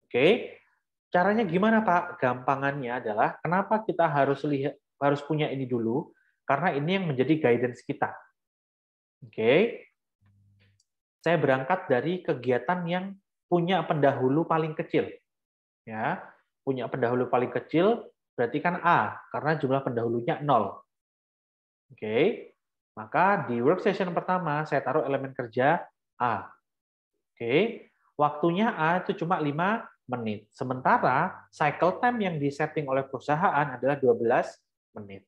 Oke. Caranya gimana, Pak? Gampangannya adalah kenapa kita harus punya ini dulu? Karena ini yang menjadi guidance kita. Oke. Saya berangkat dari kegiatan yang punya pendahulu paling kecil. Ya, punya pendahulu paling kecil berarti kan A, karena jumlah pendahulunya 0. Oke. Maka di workstation pertama saya taruh elemen kerja A. Oke. Waktunya A itu cuma 5 menit. Sementara cycle time yang disetting oleh perusahaan adalah 12 menit.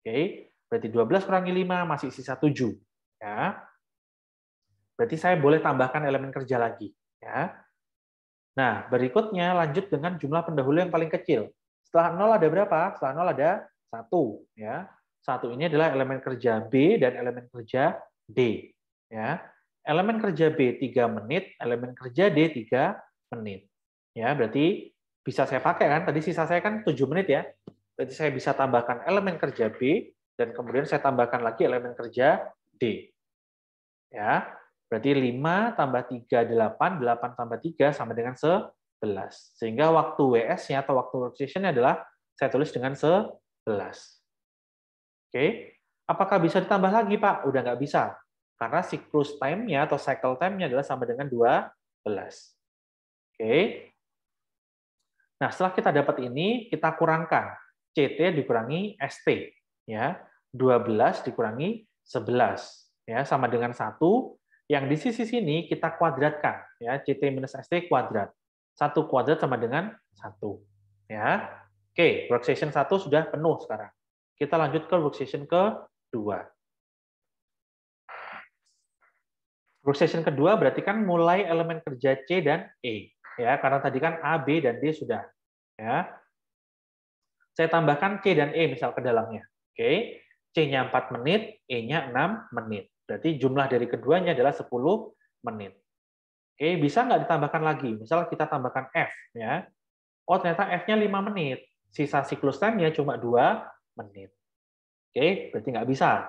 Oke. Berarti 12 kurangi 5 masih sisa 7. Ya. Berarti saya boleh tambahkan elemen kerja lagi. Ya. Nah, berikutnya lanjut dengan jumlah pendahulu yang paling kecil. Setelah 0 ada berapa? Setelah 0 ada 1. Ya. 1 ini adalah elemen kerja B dan elemen kerja D. Ya. Elemen kerja B 3 menit, elemen kerja D 3 menit. Ya, berarti bisa saya pakai kan? Tadi sisa saya kan 7 menit ya. Berarti saya bisa tambahkan elemen kerja B dan kemudian saya tambahkan lagi elemen kerja D. Ya, berarti 5 tambah 3, 8, 8 tambah 3 sama dengan 11. Sehingga waktu WS-nya atau waktu workstation-nya adalah saya tulis dengan 11. Oke, apakah bisa ditambah lagi, Pak? Udah nggak bisa. Karena siklus time-nya atau cycle time-nya adalah sama dengan 12. Oke. Nah, setelah kita dapat ini, kita kurangkan. CT dikurangi ST. Ya, 12 dikurangi 11. Ya, sama dengan 1. Yang di sisi sini kita kuadratkan, ya, CT minus ST kuadrat. 1 kuadrat sama dengan 1. Ya. Oke, workstation 1 sudah penuh sekarang. Kita lanjut ke workstation kedua. Workstation kedua berarti kan mulai elemen kerja C dan E. Ya, karena tadi kan A, B, dan D sudah. Ya. Saya tambahkan C dan E misal ke dalamnya. Oke. C-nya 4 menit, E-nya 6 menit. Berarti jumlah dari keduanya adalah 10 menit. Oke, bisa nggak ditambahkan lagi? Misal kita tambahkan F. Ya. Oh, ternyata F-nya 5 menit. Sisa siklus time-nya cuma 2 menit. Oke, berarti nggak bisa.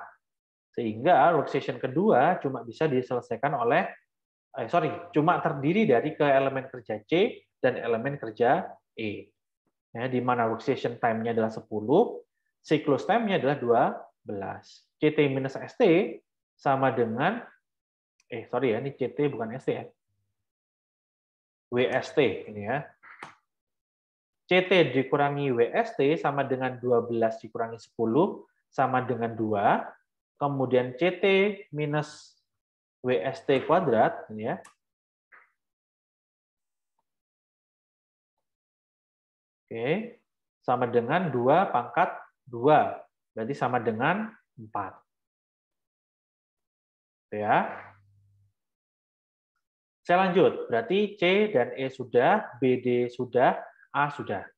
Sehingga workstation kedua cuma bisa diselesaikan oleh, cuma terdiri dari ke elemen kerja C dan elemen kerja E. Ya, di mana workstation time-nya adalah 10, siklus time-nya adalah 12. CT minus ST sama dengan, ini CT bukan ST ya. WST ini ya. CT dikurangi WST sama dengan 12 dikurangi 10 sama dengan 2. Kemudian CT minus WST kuadrat ini ya. Oke. Sama dengan 2 pangkat 2. Berarti sama dengan 4. Ya. Saya lanjut. Berarti C dan E sudah, BD sudah, A sudah.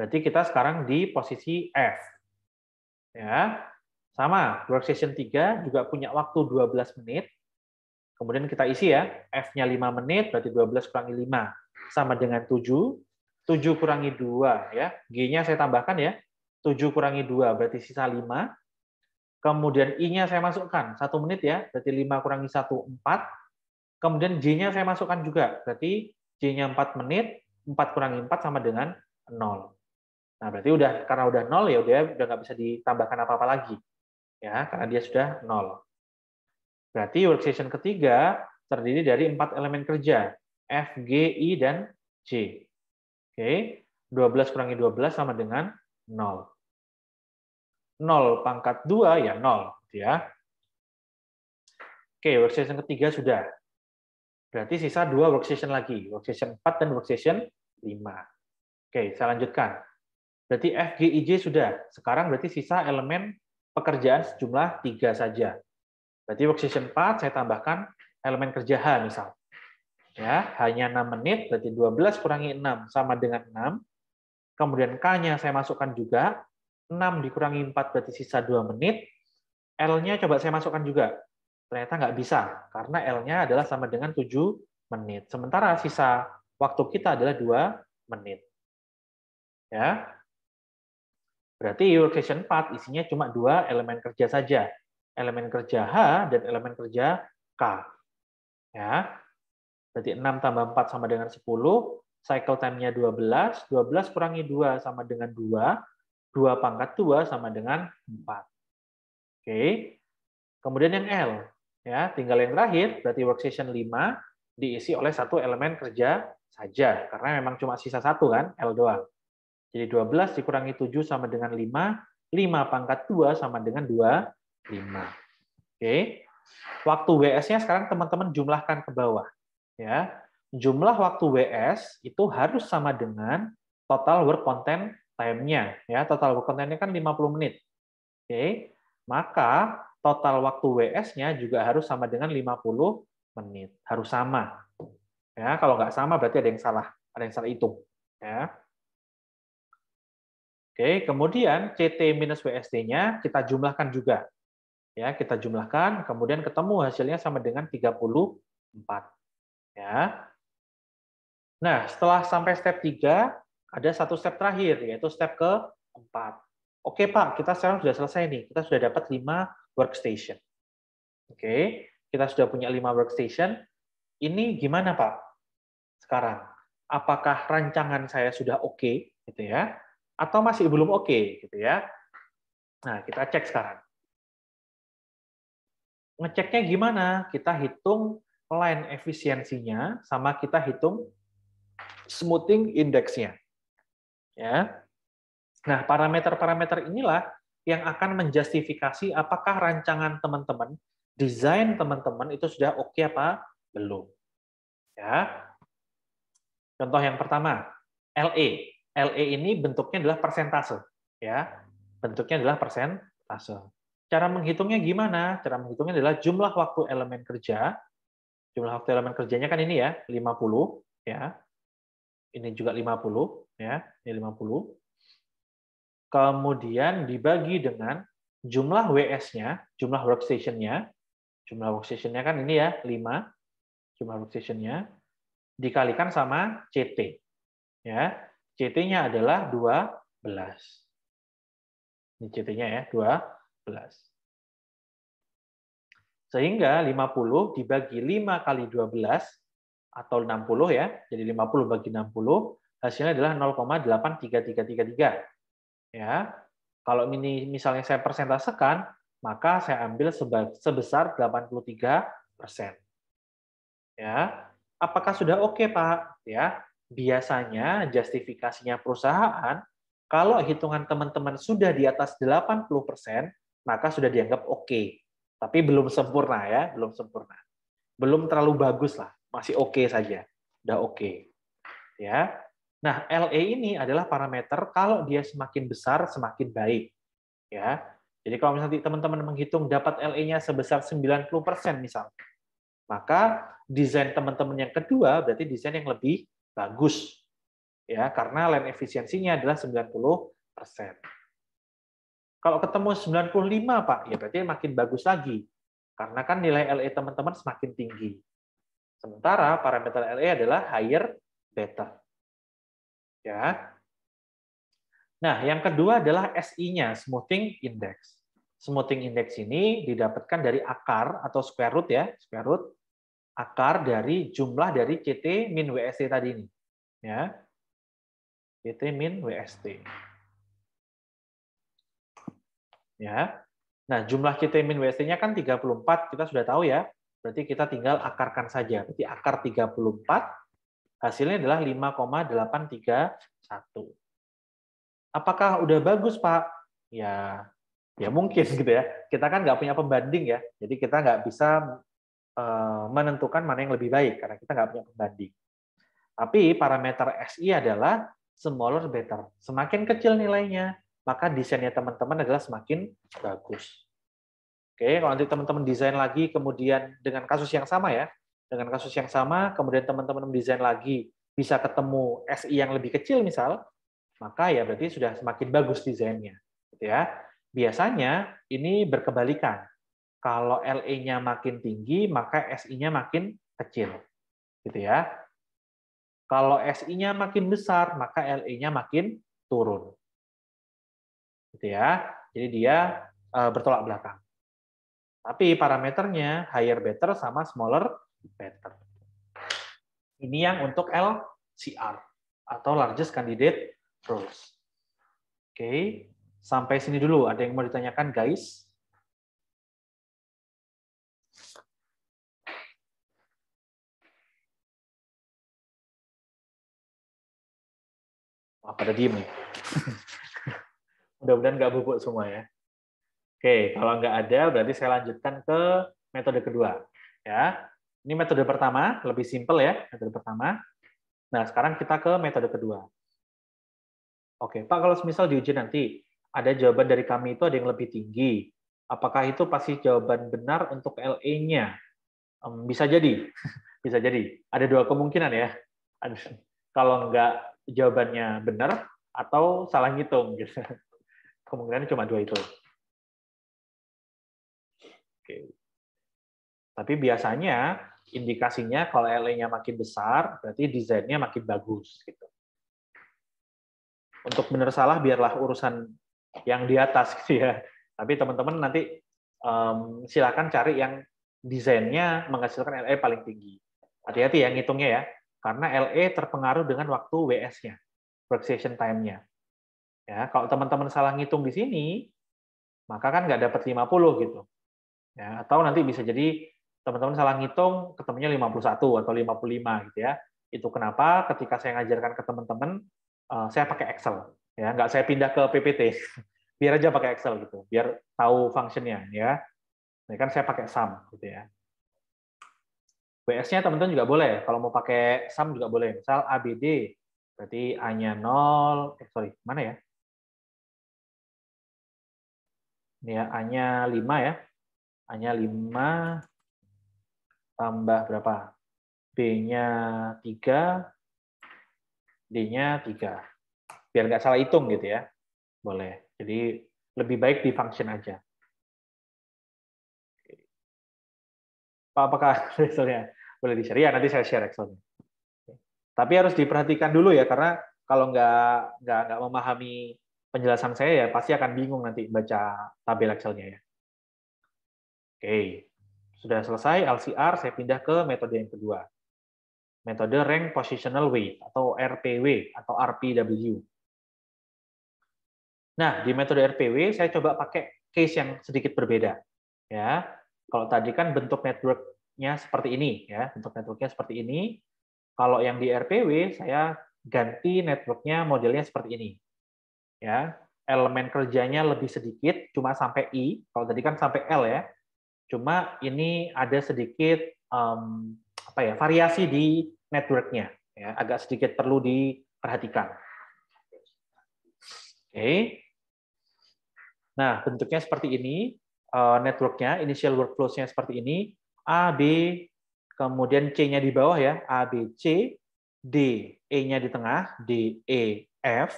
Berarti kita sekarang di posisi F. Ya. Sama, workstation 3 juga punya waktu 12 menit. Kemudian kita isi ya, F-nya 5 menit, berarti 12 kurangi 5, sama dengan 7. 7 kurangi 2, ya. G-nya saya tambahkan ya, 7 kurangi 2, berarti sisa 5. Kemudian I-nya saya masukkan, 1 menit ya, berarti 5 kurangi 1, 4. Kemudian J-nya saya masukkan juga, berarti J-nya 4 menit, 4 kurangi 4 sama dengan 0. Nah, berarti karena udah 0, ya udah nggak bisa ditambahkan apa-apa lagi. Ya, karena dia sudah 0. Berarti workstation ketiga terdiri dari 4 elemen kerja, F, G, I, dan J. Oke, 12 kurangi 12 sama dengan 0. 0 pangkat 2 ya 0. Ya. Oke, workstation ketiga sudah. Berarti sisa 2 workstation lagi, workstation 4 dan workstation 5. Oke, saya lanjutkan. Berarti F, G, I, J sudah. Sekarang berarti sisa elemen pekerjaan sejumlah 3 saja. Berarti workstation 4 saya tambahkan elemen kerja H misal. Ya, hanya 6 menit, berarti 12 kurangi 6 sama dengan 6. Kemudian K-nya saya masukkan juga. 6 dikurangi 4 berarti sisa 2 menit. L-nya coba saya masukkan juga. Ternyata nggak bisa, karena L-nya adalah sama dengan 7 menit. Sementara sisa waktu kita adalah 2 menit. Ya. Berarti workstation 4 isinya cuma 2 elemen kerja saja. Elemen kerja H dan elemen kerja K. Ya. Berarti 6 tambah 4 sama dengan 10. Cycle time-nya 12. 12 kurangi 2 sama dengan 2. 2 pangkat 2 sama dengan 4. Oke. Kemudian yang L. Ya, tinggal yang terakhir, berarti workstation 5 diisi oleh 1 elemen kerja saja. Karena memang cuma sisa 1 kan, L doang. Jadi 12 dikurangi 7 sama dengan 5. 5 pangkat 2 sama dengan 25. Oke. Waktu WS-nya sekarang teman-teman jumlahkan ke bawah. Ya. Jumlah waktu WS itu harus sama dengan total work content time-nya. Ya, total work content-nya kan 50 menit. Oke. Maka total waktu WS-nya juga harus sama dengan 50 menit. Harus sama. Ya, kalau nggak sama berarti ada yang salah hitung. Ya. Oke, kemudian CT minus WST-nya kita jumlahkan juga. Ya, kita jumlahkan, kemudian ketemu hasilnya sama dengan 34. Ya. Nah, setelah sampai step 3, ada satu step terakhir, yaitu step keempat. Oke, Pak, kita sekarang sudah selesai nih. Kita sudah dapat 5 workstation. Oke, kita sudah punya 5 workstation. Ini gimana, Pak? Sekarang, apakah rancangan saya sudah oke, gitu ya? Atau masih belum oke, gitu ya? Nah, kita cek sekarang. Ngeceknya gimana? Kita hitung line efisiensinya, sama kita hitung smoothing index-nya. Ya. Nah, parameter-parameter inilah yang akan menjustifikasi apakah rancangan teman-teman, desain teman-teman itu sudah oke apa belum. Ya. Contoh yang pertama, LE. LE ini bentuknya adalah persentase. Ya. Bentuknya adalah persentase. Cara menghitungnya gimana? Cara menghitungnya adalah jumlah waktu elemen kerja. Jumlah waktu elemen kerjanya kan ini ya, 50. Ya. Ini juga 50. Ya. Ini 50. Kemudian dibagi dengan jumlah WS-nya, jumlah workstation-nya. Jumlah workstation-nya kan ini ya, 5. Jumlah workstation-nya dikalikan sama CT. Ya. CT-nya adalah 12. Ini CT-nya ya, 12. Sehingga 50 dibagi 5 kali 12 atau 60 ya. Jadi 50 bagi 60 hasilnya adalah 0,83333. Ya. Kalau ini misalnya saya persentasekan, maka saya ambil sebesar 83%. Ya. Apakah sudah oke, Pak? Ya. Biasanya justifikasinya perusahaan, kalau hitungan teman-teman sudah di atas 80%, maka sudah dianggap oke. Tapi belum sempurna ya, belum sempurna. Belum terlalu bagus lah, masih oke saja. Udah oke. Ya. Nah, LE ini adalah parameter kalau dia semakin besar semakin baik. Ya. Jadi kalau misalnya teman-teman menghitung dapat LE-nya sebesar 90% misal, maka desain teman-teman yang kedua berarti desain yang lebih bagus. Ya, karena line efisiensinya adalah 90%. Kalau ketemu 95, Pak, ya berarti makin bagus lagi. Karena kan nilai LE teman-teman semakin tinggi. Sementara parameter LE adalah higher, better. Ya. Nah, yang kedua adalah SI-nya, smoothing index. Smoothing index ini didapatkan dari akar atau square root ya, square root akar dari jumlah dari CT min WST tadi ini. Ya. CT min WST. Ya. Nah, jumlah CT min WST-nya kan 34, kita sudah tahu ya. Berarti kita tinggal akarkan saja. Berarti akar 34 hasilnya adalah 5,831. Apakah udah bagus, Pak? Ya, ya mungkin gitu ya. Kita kan nggak punya pembanding ya. Jadi kita nggak bisa menentukan mana yang lebih baik karena kita nggak punya pembanding. Tapi parameter SI adalah smaller better. Semakin kecil nilainya, maka desainnya teman-teman adalah semakin bagus. Oke, kalau nanti teman-teman desain lagi, kemudian dengan kasus yang sama ya, dengan kasus yang sama, kemudian teman-teman mendesain lagi, bisa ketemu SI yang lebih kecil misal, maka ya berarti sudah semakin bagus desainnya. Gitu ya. Biasanya ini berkebalikan. Kalau LE-nya makin tinggi, maka SI-nya makin kecil. Gitu ya. Kalau SI-nya makin besar, maka LE-nya makin turun. Gitu ya. Jadi dia bertolak belakang. Tapi parameternya higher better sama smaller better. Ini yang untuk LCR atau largest candidate roles. Oke, sampai sini dulu. Ada yang mau ditanyakan, guys? Wah, pada diem nih. Mudah-mudahan nggak bubuk semua ya. Oke, kalau nggak ada, berarti saya lanjutkan ke metode kedua. Ya, ini metode pertama, lebih simpel ya, metode pertama. Nah, sekarang kita ke metode kedua. Oke, Pak, kalau misal di ujian nanti ada jawaban dari kami itu ada yang lebih tinggi, apakah itu pasti jawaban benar untuk LE-nya? Bisa jadi, bisa jadi. Ada dua kemungkinan ya. Kalau nggak jawabannya benar atau salah ngitung, gitu. Kemungkinannya cuma dua itu. Oke. Tapi biasanya indikasinya kalau LE-nya makin besar, berarti desainnya makin bagus. Gitu. Untuk benar salah biarlah urusan yang di atas, gitu ya. Tapi teman-teman nanti silakan cari yang desainnya menghasilkan LE paling tinggi. Hati-hati ya ngitungnya ya, karena LE terpengaruh dengan waktu WS-nya, workstation time-nya. Ya, kalau teman-teman salah ngitung di sini, maka kan nggak dapat 50 gitu. Ya, atau nanti bisa jadi teman-teman salah ngitung ketemunya 51 atau 55 gitu ya. Itu kenapa ketika saya ngajarkan ke teman-teman, saya pakai Excel. Ya, nggak saya pindah ke PPT. Biar aja pakai Excel gitu, biar tahu fungsinya ya. Nah, kan saya pakai sum gitu ya. WS-nya teman-teman juga boleh. Kalau mau pakai sum juga boleh. Misal ABD, berarti A-nya 0, mana ya? Ini ya, A-nya 5 ya. A-nya 5 tambah berapa? B-nya 3, D-nya 3. Biar nggak salah hitung gitu ya. Boleh. Jadi lebih baik di function aja. Pak, apakah Excelnya boleh di-share? Ya, nanti saya share Excelnya. Tapi harus diperhatikan dulu ya, karena kalau nggak memahami penjelasan saya ya pasti akan bingung nanti baca tabel Excelnya ya. Oke, sudah selesai LCR, saya pindah ke metode yang kedua. Metode Rank Positional Weight atau RPW atau RPW. Nah, di metode RPW saya coba pakai case yang sedikit berbeda. Ya, kalau tadi kan bentuk network-nya seperti ini, ya, bentuk network-nya seperti ini. Kalau yang di RPW saya ganti network-nya modelnya seperti ini. Ya, elemen kerjanya lebih sedikit, cuma sampai I. Kalau tadi kan sampai L ya. Cuma ini ada sedikit variasi di network-nya. Ya, agak sedikit perlu diperhatikan. Oke. Nah, bentuknya seperti ini. Network-nya, initial workflows-nya seperti ini. A, B, kemudian C-nya di bawah ya. A, B, C, D, E-nya di tengah, D, E, F,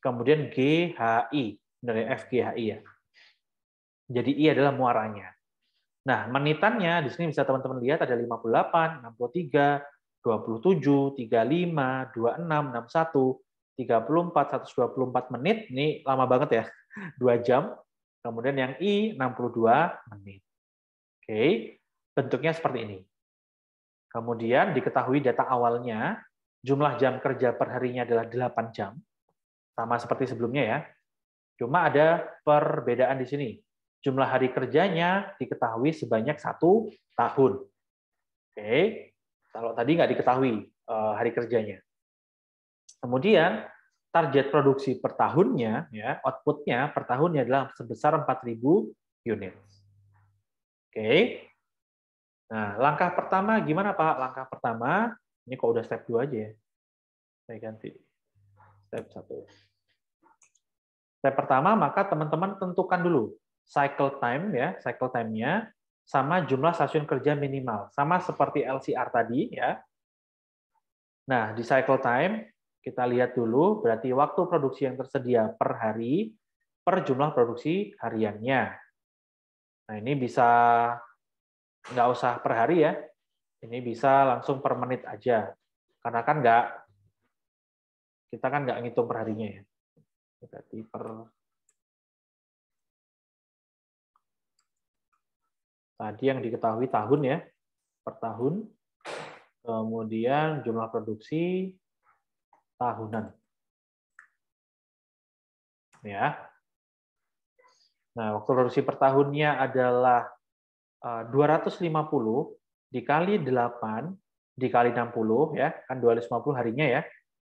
kemudian G, H, I. Dari F, G, H, I ya. Jadi I adalah muaranya. Nah, menitannya di sini bisa teman-teman lihat ada 58, 63, 27, 35, 26, 61, 34, 124 menit. Ini lama banget ya, 2 jam. Kemudian yang I 62 menit. Oke, bentuknya seperti ini. Kemudian diketahui data awalnya, jumlah jam kerja per harinya adalah 8 jam. Sama seperti sebelumnya ya. Cuma ada perbedaan di sini. Jumlah hari kerjanya diketahui sebanyak 1 tahun. Oke, kalau tadi nggak diketahui hari kerjanya. Kemudian target produksi per tahunnya, ya, output-nya per tahunnya adalah sebesar 4.000 unit. Oke. Nah, langkah pertama gimana Pak? Langkah pertama, ini kok udah step 2 aja ya. Saya ganti step 1. Step pertama, maka teman-teman tentukan dulu cycle time ya, cycle time-nya sama jumlah stasiun kerja minimal, sama seperti LCR tadi ya. Nah, di cycle time kita lihat dulu berarti waktu produksi yang tersedia per hari per jumlah produksi hariannya. Nah, ini bisa nggak usah per hari ya. Ini bisa langsung per menit aja. Karena kan kita kan nggak ngitung per harinya ya. Berarti tadi yang diketahui tahun ya, per tahun. Kemudian jumlah produksi tahunan. Ya. Nah, waktu produksi per tahunnya adalah 250 dikali 8 dikali 60 ya, kan 250 harinya ya.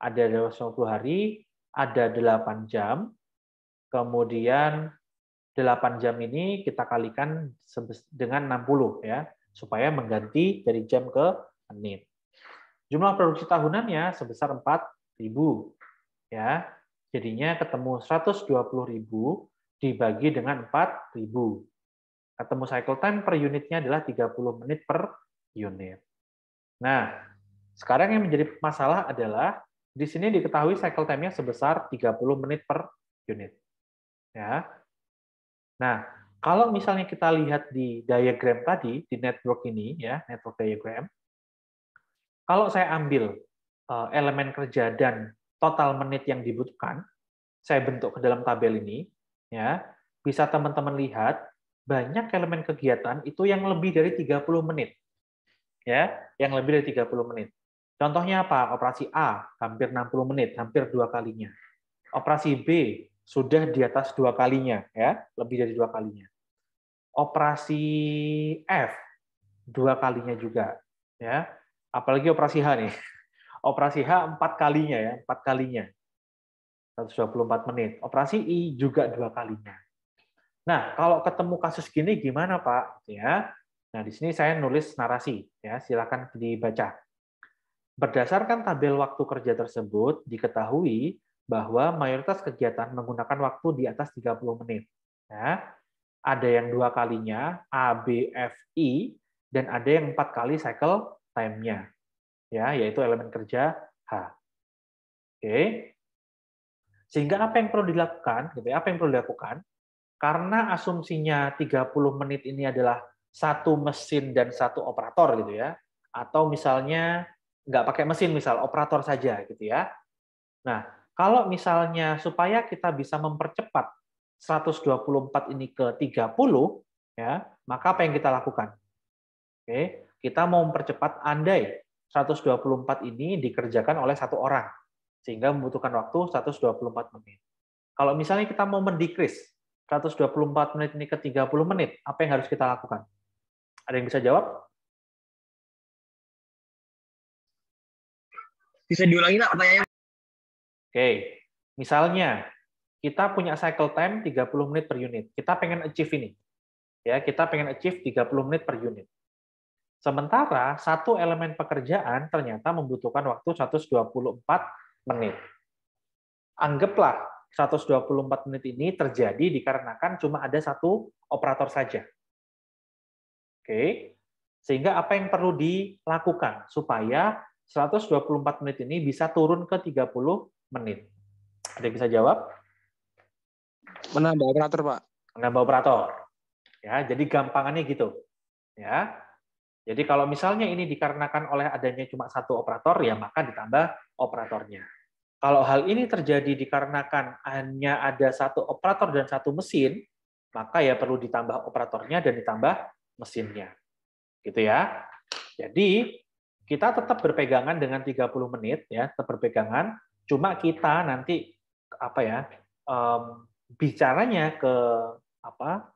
Ada 250 hari, ada 8 jam. Kemudian 8 jam ini kita kalikan dengan 60 ya, supaya mengganti dari jam ke menit. Jumlah produksi tahunannya sebesar 4.000 ya. Jadinya ketemu 120.000 dibagi dengan 4.000. Ketemu cycle time per unitnya adalah 30 menit per unit. Nah, sekarang yang menjadi masalah adalah di sini diketahui cycle time-nya sebesar 30 menit per unit. Ya. Nah, kalau misalnya kita lihat di diagram tadi, di network ini, ya, network diagram, kalau saya ambil elemen kerja dan total menit yang dibutuhkan, saya bentuk ke dalam tabel ini, ya, bisa teman-teman lihat banyak elemen kegiatan itu yang lebih dari 30 menit. Ya, yang lebih dari 30 menit. Contohnya apa? Operasi A, hampir 60 menit, hampir 2 kalinya. Operasi B, sudah di atas 2 kalinya, ya, lebih dari 2 kalinya. Operasi F, 2 kalinya juga. Ya, apalagi operasi H nih. Operasi H 4 kalinya, ya, 4 kalinya. 124 menit. Operasi I juga 2 kalinya. Nah, kalau ketemu kasus gini gimana, Pak? Ya. Nah, di sini saya nulis narasi, ya, silakan dibaca. Berdasarkan tabel waktu kerja tersebut, diketahui bahwa mayoritas kegiatan menggunakan waktu di atas 30 menit. Ya. Ada yang 2 kalinya, A, B, F, I, dan ada yang 4 kali cycle time-nya, ya, yaitu elemen kerja H. Oke. Sehingga apa yang perlu dilakukan? Gitu ya, apa yang perlu dilakukan? Karena asumsinya 30 menit ini adalah satu mesin dan satu operator gitu ya, atau misalnya nggak pakai mesin, misal operator saja gitu ya. Nah, kalau misalnya supaya kita bisa mempercepat 124 ini ke 30 ya, maka apa yang kita lakukan? Oke, kita mau mempercepat andai 124 ini dikerjakan oleh satu orang sehingga membutuhkan waktu 124 menit. Kalau misalnya kita mau mendekrease 124 menit ini ke 30 menit, apa yang harus kita lakukan? Ada yang bisa jawab? Bisa diulangi Pak pertanyaannya? Oke, misalnya kita punya cycle time 30 menit per unit. Kita pengen achieve ini. Ya, kita pengen achieve 30 menit per unit. Sementara satu elemen pekerjaan ternyata membutuhkan waktu 124 menit. Anggaplah 124 menit ini terjadi dikarenakan cuma ada satu operator saja. Oke, sehingga apa yang perlu dilakukan supaya 124 menit ini bisa turun ke 30 menit? Ada yang bisa jawab? Menambah operator, Pak. Menambah operator. Ya, jadi gampangannya gitu. Ya. Jadi kalau misalnya ini dikarenakan oleh adanya cuma satu operator, ya maka ditambah operatornya. Kalau hal ini terjadi dikarenakan hanya ada satu operator dan satu mesin, maka ya perlu ditambah operatornya dan ditambah mesinnya. Gitu ya. Jadi kita tetap berpegangan dengan 30 menit ya, tetap berpegangan, cuma kita nanti apa ya? Bicaranya ke apa?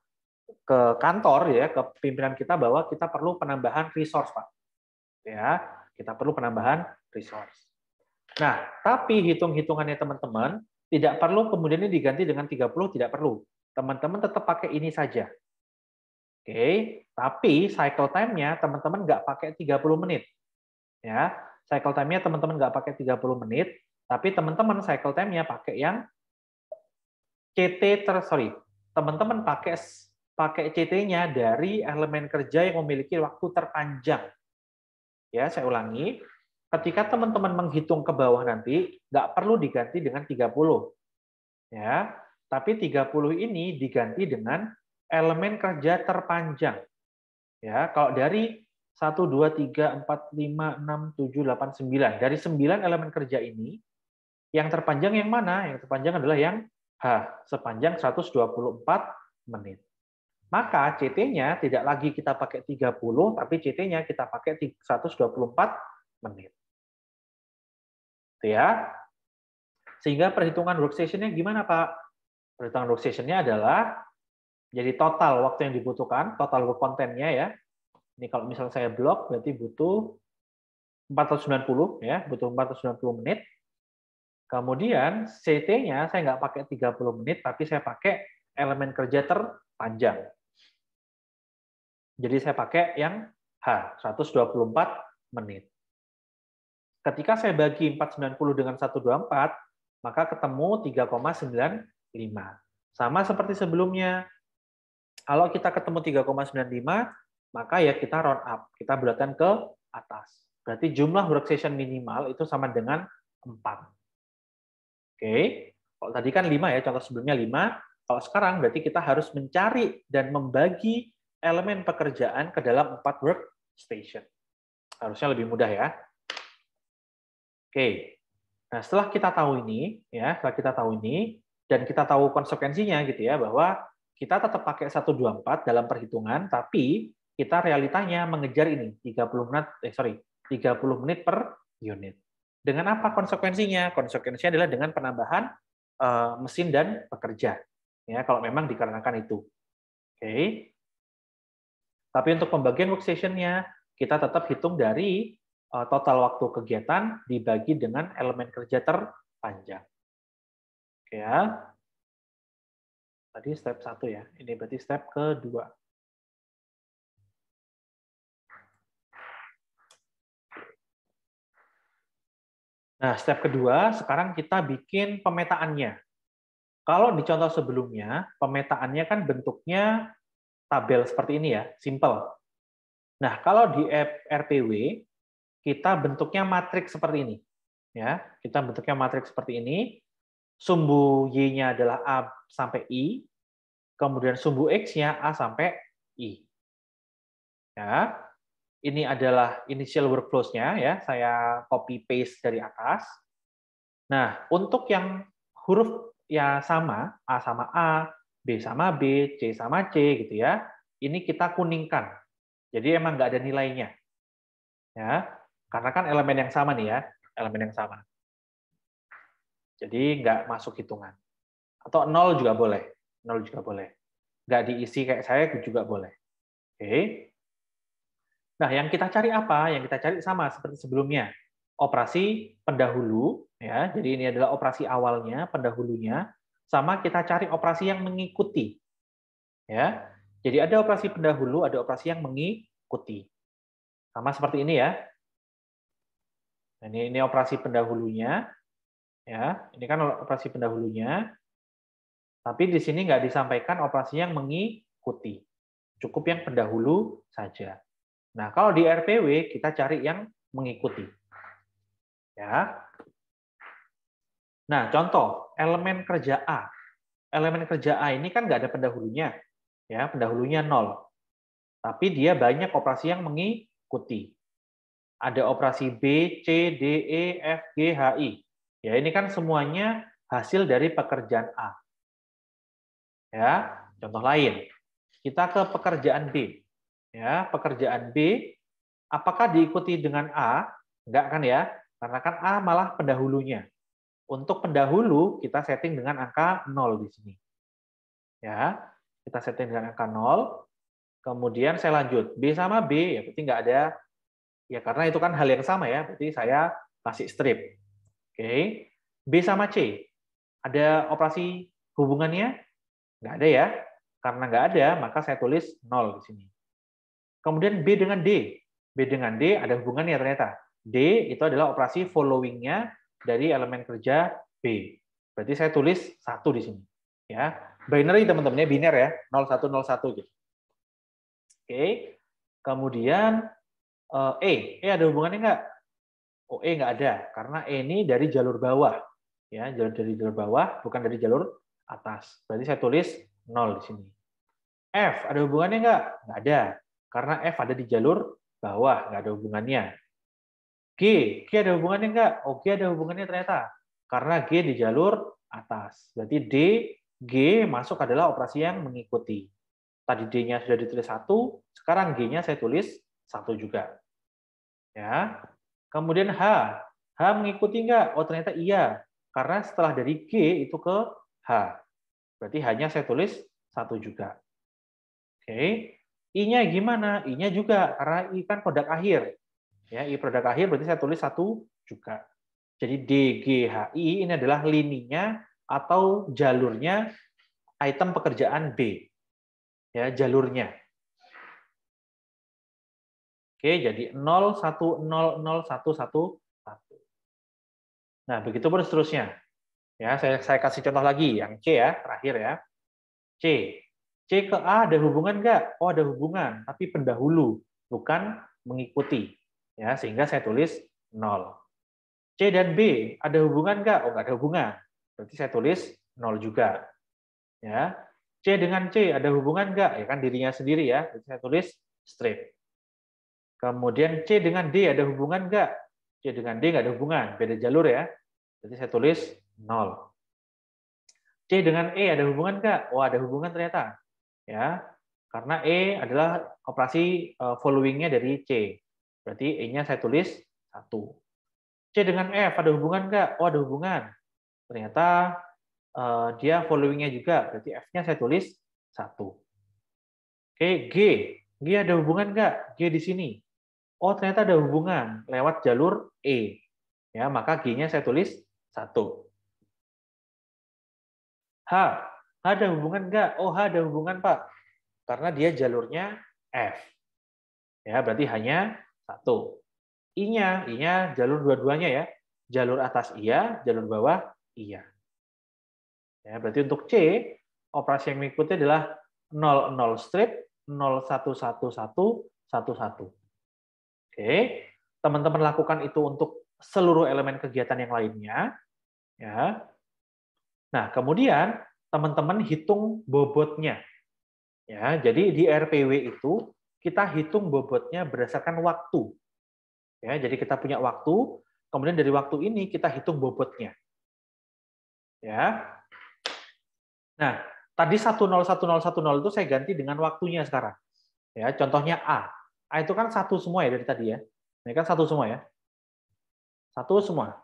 Ke kantor ya, ke pimpinan kita bahwa kita perlu penambahan resource, Pak. Ya, kita perlu penambahan resource. Nah, tapi hitung-hitungannya teman-teman tidak perlu kemudian ini diganti dengan 30, tidak perlu. Teman-teman tetap pakai ini saja. Oke, tapi cycle time-nya teman-teman nggak pakai 30 menit. Ya, cycle time-nya teman-teman nggak pakai 30 menit, tapi teman-teman cycle time-nya pakai yang teman-teman pakai CT-nya dari elemen kerja yang memiliki waktu terpanjang. Ya, saya ulangi, ketika teman-teman menghitung ke bawah nanti, nggak perlu diganti dengan 30. Ya, tapi 30 ini diganti dengan elemen kerja terpanjang. Ya, kalau dari 1, 2, 3, 4, 5, 6, 7, 8, 9. Dari 9 elemen kerja ini, yang terpanjang yang mana? Yang terpanjang adalah yang H, sepanjang 124 menit. Maka CT-nya tidak lagi kita pakai 30, tapi CT-nya kita pakai 124 menit. Itu ya. Sehingga perhitungan work session-nya gimana, Pak? Perhitungan work session-nya adalah jadi total waktu yang dibutuhkan, total work content-nya ya. Ini kalau misalnya saya blok, berarti butuh 490, ya, butuh 490 menit. Kemudian CT-nya saya nggak pakai 30 menit, tapi saya pakai elemen kerja terpanjang. Jadi saya pakai yang H, 124 menit. Ketika saya bagi 490 dengan 124, maka ketemu 3,95. Sama seperti sebelumnya. Kalau kita ketemu 3,95, maka ya kita round up, kita bulatkan ke atas. Berarti jumlah work session minimal itu sama dengan 4. Oke, kalau tadi kan 5 ya, contoh sebelumnya 5. Kalau sekarang berarti kita harus mencari dan membagi elemen pekerjaan ke dalam 4 workstation. Harusnya lebih mudah ya. Oke, nah setelah kita tahu ini, ya, setelah kita tahu ini, dan kita tahu konsekuensinya gitu ya, bahwa kita tetap pakai 124 dalam perhitungan, tapi kita realitanya mengejar ini 30 menit per unit. Dengan apa konsekuensinya? Konsekuensinya adalah dengan penambahan mesin dan pekerja. Ya, kalau memang dikarenakan itu. Oke. Tapi untuk pembagian workstation-nya, kita tetap hitung dari total waktu kegiatan dibagi dengan elemen kerja terpanjang. Oke ya. Tadi step 1 ya. Ini berarti step kedua. Nah, step kedua, sekarang kita bikin pemetaannya. Kalau di contoh sebelumnya, pemetaannya kan bentuknya tabel seperti ini ya, simple. Nah, kalau di RPW, kita bentuknya matriks seperti ini. Ya, kita bentuknya matriks seperti ini. Sumbu Y-nya adalah A sampai I, kemudian sumbu X-nya A sampai I. Ya, ini adalah initial workflows-nya ya, saya copy paste dari atas. Nah, untuk yang huruf ya sama, A sama A, B sama B, C sama C gitu ya, ini kita kuningkan. Jadi emang nggak ada nilainya. Ya, karena kan elemen yang sama nih ya, elemen yang sama. Jadi nggak masuk hitungan. Atau 0 juga boleh. 0 juga boleh. Nggak diisi kayak saya juga boleh. Oke. Nah, yang kita cari apa? Yang kita cari sama seperti sebelumnya. Operasi pendahulu, ya. Jadi ini adalah operasi awalnya, pendahulunya. Sama kita cari operasi yang mengikuti. Ya. Jadi ada operasi pendahulu, ada operasi yang mengikuti. Sama seperti ini ya. Nah, ini operasi pendahulunya. Ya, ini kan operasi pendahulunya. Tapi di sini nggak disampaikan operasi yang mengikuti. Cukup yang pendahulu saja. Nah, kalau di RPW kita cari yang mengikuti. Ya. Nah, contoh elemen kerja A. Elemen kerja A ini kan nggak ada pendahulunya. Ya, pendahulunya 0. Tapi dia banyak operasi yang mengikuti. Ada operasi B, C, D, E, F, G, H, I. Ya, ini kan semuanya hasil dari pekerjaan A. Ya, contoh lain. Kita ke pekerjaan B. Ya, pekerjaan B apakah diikuti dengan A? Enggak kan ya? Karena kan A malah pendahulunya. Untuk pendahulu kita setting dengan angka 0 di sini. Ya, kita setting dengan angka 0. Kemudian saya lanjut. B sama B, ya berarti nggak ada. Ya karena itu kan hal yang sama ya, berarti saya kasih strip. Oke. B sama C. Ada operasi hubungannya? Nggak ada ya. Karena nggak ada, maka saya tulis 0 di sini. Kemudian B dengan D. B dengan D ada hubungannya ternyata. D itu adalah operasi following-nya dari elemen kerja B. Berarti saya tulis 1 di sini. Ya, binary teman-teman ya, biner ya, 0101 gitu. Oke. Kemudian E ada hubungannya nggak? Oh, E nggak ada, karena E ini dari jalur bawah. Ya, dari jalur bawah, bukan dari jalur atas. Berarti saya tulis 0 di sini. F ada hubungannya nggak? Nggak ada, karena F ada di jalur bawah, nggak ada hubungannya. G ada hubungannya nggak? Oh, G ada hubungannya ternyata, karena G di jalur atas. Berarti D, G masuk adalah operasi yang mengikuti. Tadi D-nya sudah ditulis 1, sekarang G-nya saya tulis 1 juga. Ya. Kemudian H mengikuti nggak? Oh, ternyata iya, karena setelah dari G itu ke H. Berarti H-nya saya tulis 1 juga. Oke. I-nya gimana? I-nya juga, karena I kan produk akhir. Ya, I produk akhir berarti saya tulis 1 juga. Jadi D, G, H, I ini adalah lininya atau jalurnya item pekerjaan B. Ya, jalurnya. Oke, jadi 0, 1, 0, 0, 1, 1, 1. Nah, begitu pun seterusnya. Ya, saya kasih contoh lagi, yang C ya, terakhir ya. C. C ke A ada hubungan nggak? Oh, ada hubungan, tapi pendahulu, bukan mengikuti. Ya, sehingga saya tulis 0. C dan B ada hubungan nggak? Oh, nggak ada hubungan. Berarti saya tulis 0 juga. Ya. C dengan C ada hubungan nggak? Ya kan dirinya sendiri ya. Berarti saya tulis strip. Kemudian C dengan D ada hubungan nggak? C dengan D nggak ada hubungan, beda jalur ya. Berarti saya tulis 0. C dengan E ada hubungan nggak? Oh, ada hubungan ternyata. Ya, karena E adalah operasi following-nya dari C. Berarti E-nya saya tulis 1. C dengan F ada hubungan nggak? Oh, ada hubungan. Ternyata dia following-nya juga. Berarti F-nya saya tulis 1. Oke, G. G ada hubungan nggak? G di sini. Oh, ternyata ada hubungan lewat jalur E. Ya, maka G-nya saya tulis 1. H. H ada hubungan nggak? Oh, H ada hubungan, Pak. Karena dia jalurnya F. Ya, berarti hanya 1. I-nya jalur dua-duanya ya. Jalur atas iya, jalur bawah iya. Ya, berarti untuk C, operasi yang mengikuti adalah 00 strip, 0111, 11. Oke, teman-teman lakukan itu untuk seluruh elemen kegiatan yang lainnya. Ya. Nah, kemudian teman-teman hitung bobotnya. Ya, jadi di RPW itu kita hitung bobotnya berdasarkan waktu. Ya, jadi kita punya waktu, kemudian dari waktu ini kita hitung bobotnya. Ya. Nah, tadi 101010 itu saya ganti dengan waktunya sekarang. Ya, contohnya A. A itu kan 1 semua ya dari tadi ya. Ini kan 1 semua ya. 1 semua.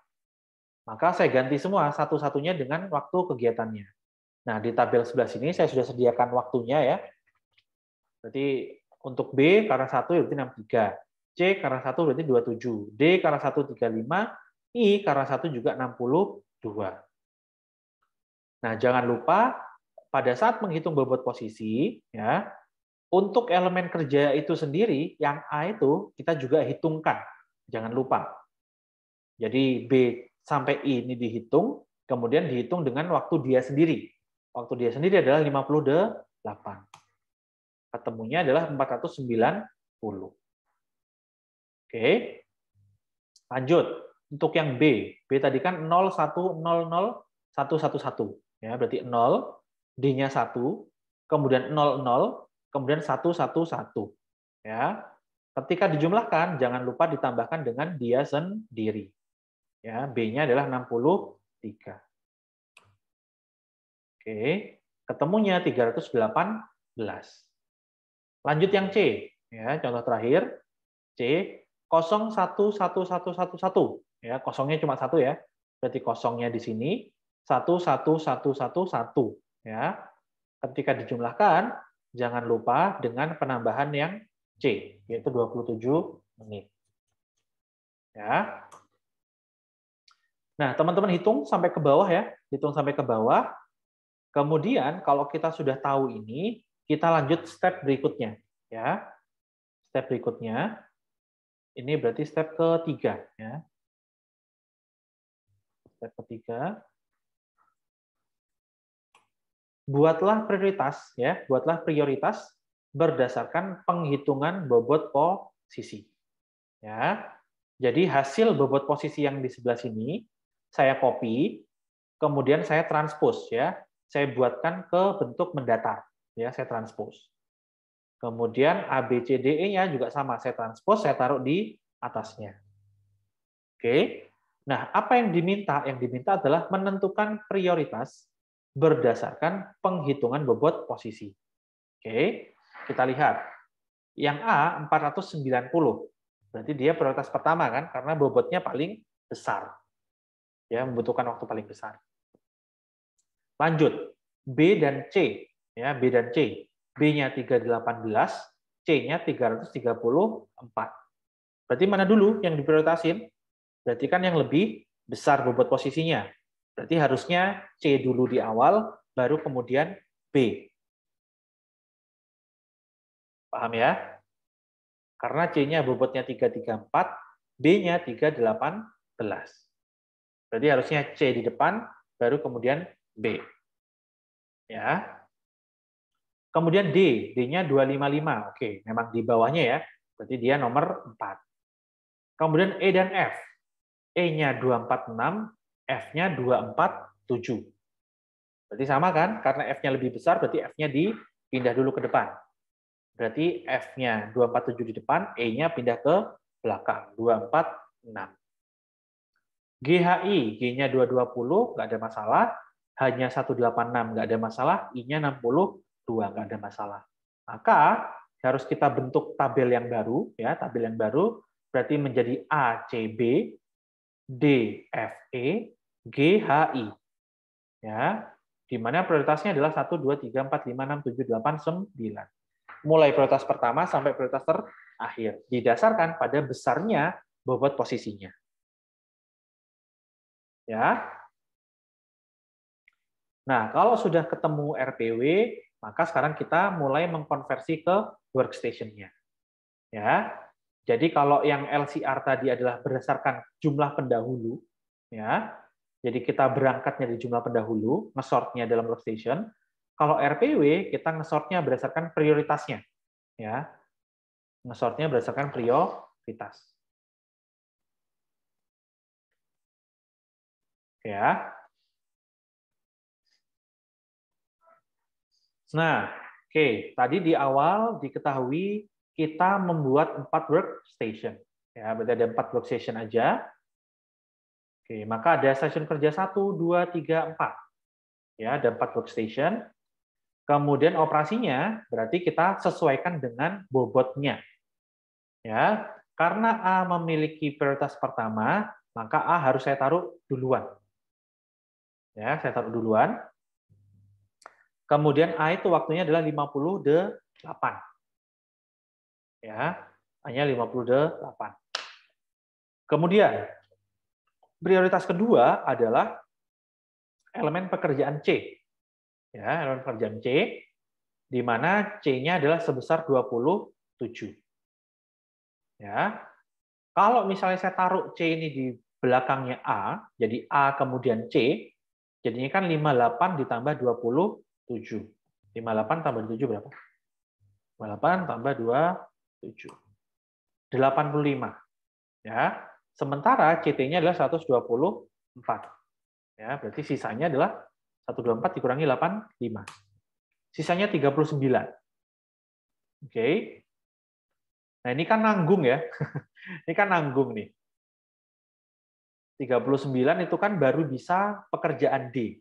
Maka saya ganti semua satu-satunya dengan waktu kegiatannya. Nah, di tabel sebelah sini saya sudah sediakan waktunya ya. Berarti untuk B karena 1 ya berarti 63. C karena 1 berarti 27. D karena 1 35. I karena 1 juga 62. Nah, jangan lupa pada saat menghitung bobot posisi, ya, untuk elemen kerja itu sendiri, yang A itu kita juga hitungkan. Jangan lupa. Jadi B sampai I ini dihitung, kemudian dihitung dengan waktu dia sendiri. Waktu dia sendiri adalah 58. Ketemunya adalah 490. Oke. Lanjut. Untuk yang B. B tadi kan 0, 1, 0, 0, 1, 1, 1. Ya, berarti 0, D-nya 1, kemudian 0, 0, kemudian 1, 1, 1. Ya. Ketika dijumlahkan, jangan lupa ditambahkan dengan dia sendiri. Ya, B-nya adalah 63. Oke, ketemunya 318. Lanjut yang C. Ya, contoh terakhir, C, 011111. Ya, kosongnya cuma satu ya. Berarti kosongnya di sini 11111. Ya. Ketika dijumlahkan, jangan lupa dengan penambahan yang C, yaitu 27 menit. Ya. Nah, teman-teman hitung sampai ke bawah ya. Hitung sampai ke bawah. Kemudian kalau kita sudah tahu ini, kita lanjut step berikutnya. Ya. Step berikutnya, ini berarti step ketiga. Ya. Step ketiga, buatlah prioritas, ya, buatlah prioritas berdasarkan penghitungan bobot posisi. Ya, jadi hasil bobot posisi yang di sebelah sini saya copy, kemudian saya transpose, ya, saya buatkan ke bentuk mendatar, ya, saya transpose. Kemudian A, B, C, D, E-nya juga sama, saya transpose, saya taruh di atasnya. Oke. Nah, apa yang diminta? Yang diminta adalah menentukan prioritas berdasarkan penghitungan bobot posisi. Oke, kita lihat. Yang A 490. Berarti dia prioritas pertama kan, karena bobotnya paling besar. Ya, membutuhkan waktu paling besar. Lanjut, B dan C. Ya, B dan C. B-nya 318, C-nya 334. Berarti mana dulu yang diprioritasin? Berarti kan yang lebih besar bobot posisinya. Berarti harusnya C dulu di awal, baru kemudian B. Paham ya? Karena C-nya bobotnya 334, B-nya 318. Berarti harusnya C di depan, baru kemudian B. Ya. Kemudian D, D-nya 255. Oke, memang di bawahnya ya. Berarti dia nomor 4. Kemudian E dan F. E-nya 246, F-nya 247. Berarti sama kan? Karena F-nya lebih besar, berarti F-nya dipindah dulu ke depan. Berarti F-nya 247 di depan, E-nya pindah ke belakang, 246. GHI, G-nya 220, nggak ada masalah. H-nya 186, nggak ada masalah. I-nya 62, nggak ada masalah. Maka harus kita bentuk tabel yang baru, ya, tabel yang baru berarti menjadi ACB, DFE, GHI. Ya, di mana prioritasnya adalah 1, 2, 3, 4, 5, 6, 7, 8, 9. Mulai prioritas pertama sampai prioritas terakhir. Didasarkan pada besarnya bobot posisinya. Ya. Nah, kalau sudah ketemu RPW, maka sekarang kita mulai mengkonversi ke workstation-nya. Ya. Jadi kalau yang LCR tadi adalah berdasarkan jumlah pendahulu, ya. Jadi kita berangkatnya dari jumlah pendahulu, ngesortnya dalam workstation. Kalau RPW kita ngesortnya berdasarkan prioritasnya, ya. Ngesortnya berdasarkan prioritas. Ya. Nah, oke, tadi di awal diketahui kita membuat 4 workstation. Ya, berarti ada 4 workstation aja. Oke, maka ada session kerja 1, 2, 3, 4. Ya, ada 4 workstation. Kemudian operasinya berarti kita sesuaikan dengan bobotnya. Ya, karena A memiliki prioritas pertama, maka A harus saya taruh duluan. Ya, saya taruh duluan. Kemudian A itu waktunya adalah 58. Ya, hanya 58. Kemudian prioritas kedua adalah elemen pekerjaan C. Ya, elemen pekerjaan C di mana C-nya adalah sebesar 27. Ya. Kalau misalnya saya taruh C ini di belakangnya A, jadi A kemudian C, jadinya kan 58 ditambah 27. 58 tambah 7 berapa? 58 tambah 27. 85. Ya. Sementara CT-nya adalah 124. Ya, berarti sisanya adalah 124 dikurangi 85. Sisanya 39. Oke. Nah, ini kan nanggung ya. Ini kan nanggung nih. 39 itu kan baru bisa pekerjaan D.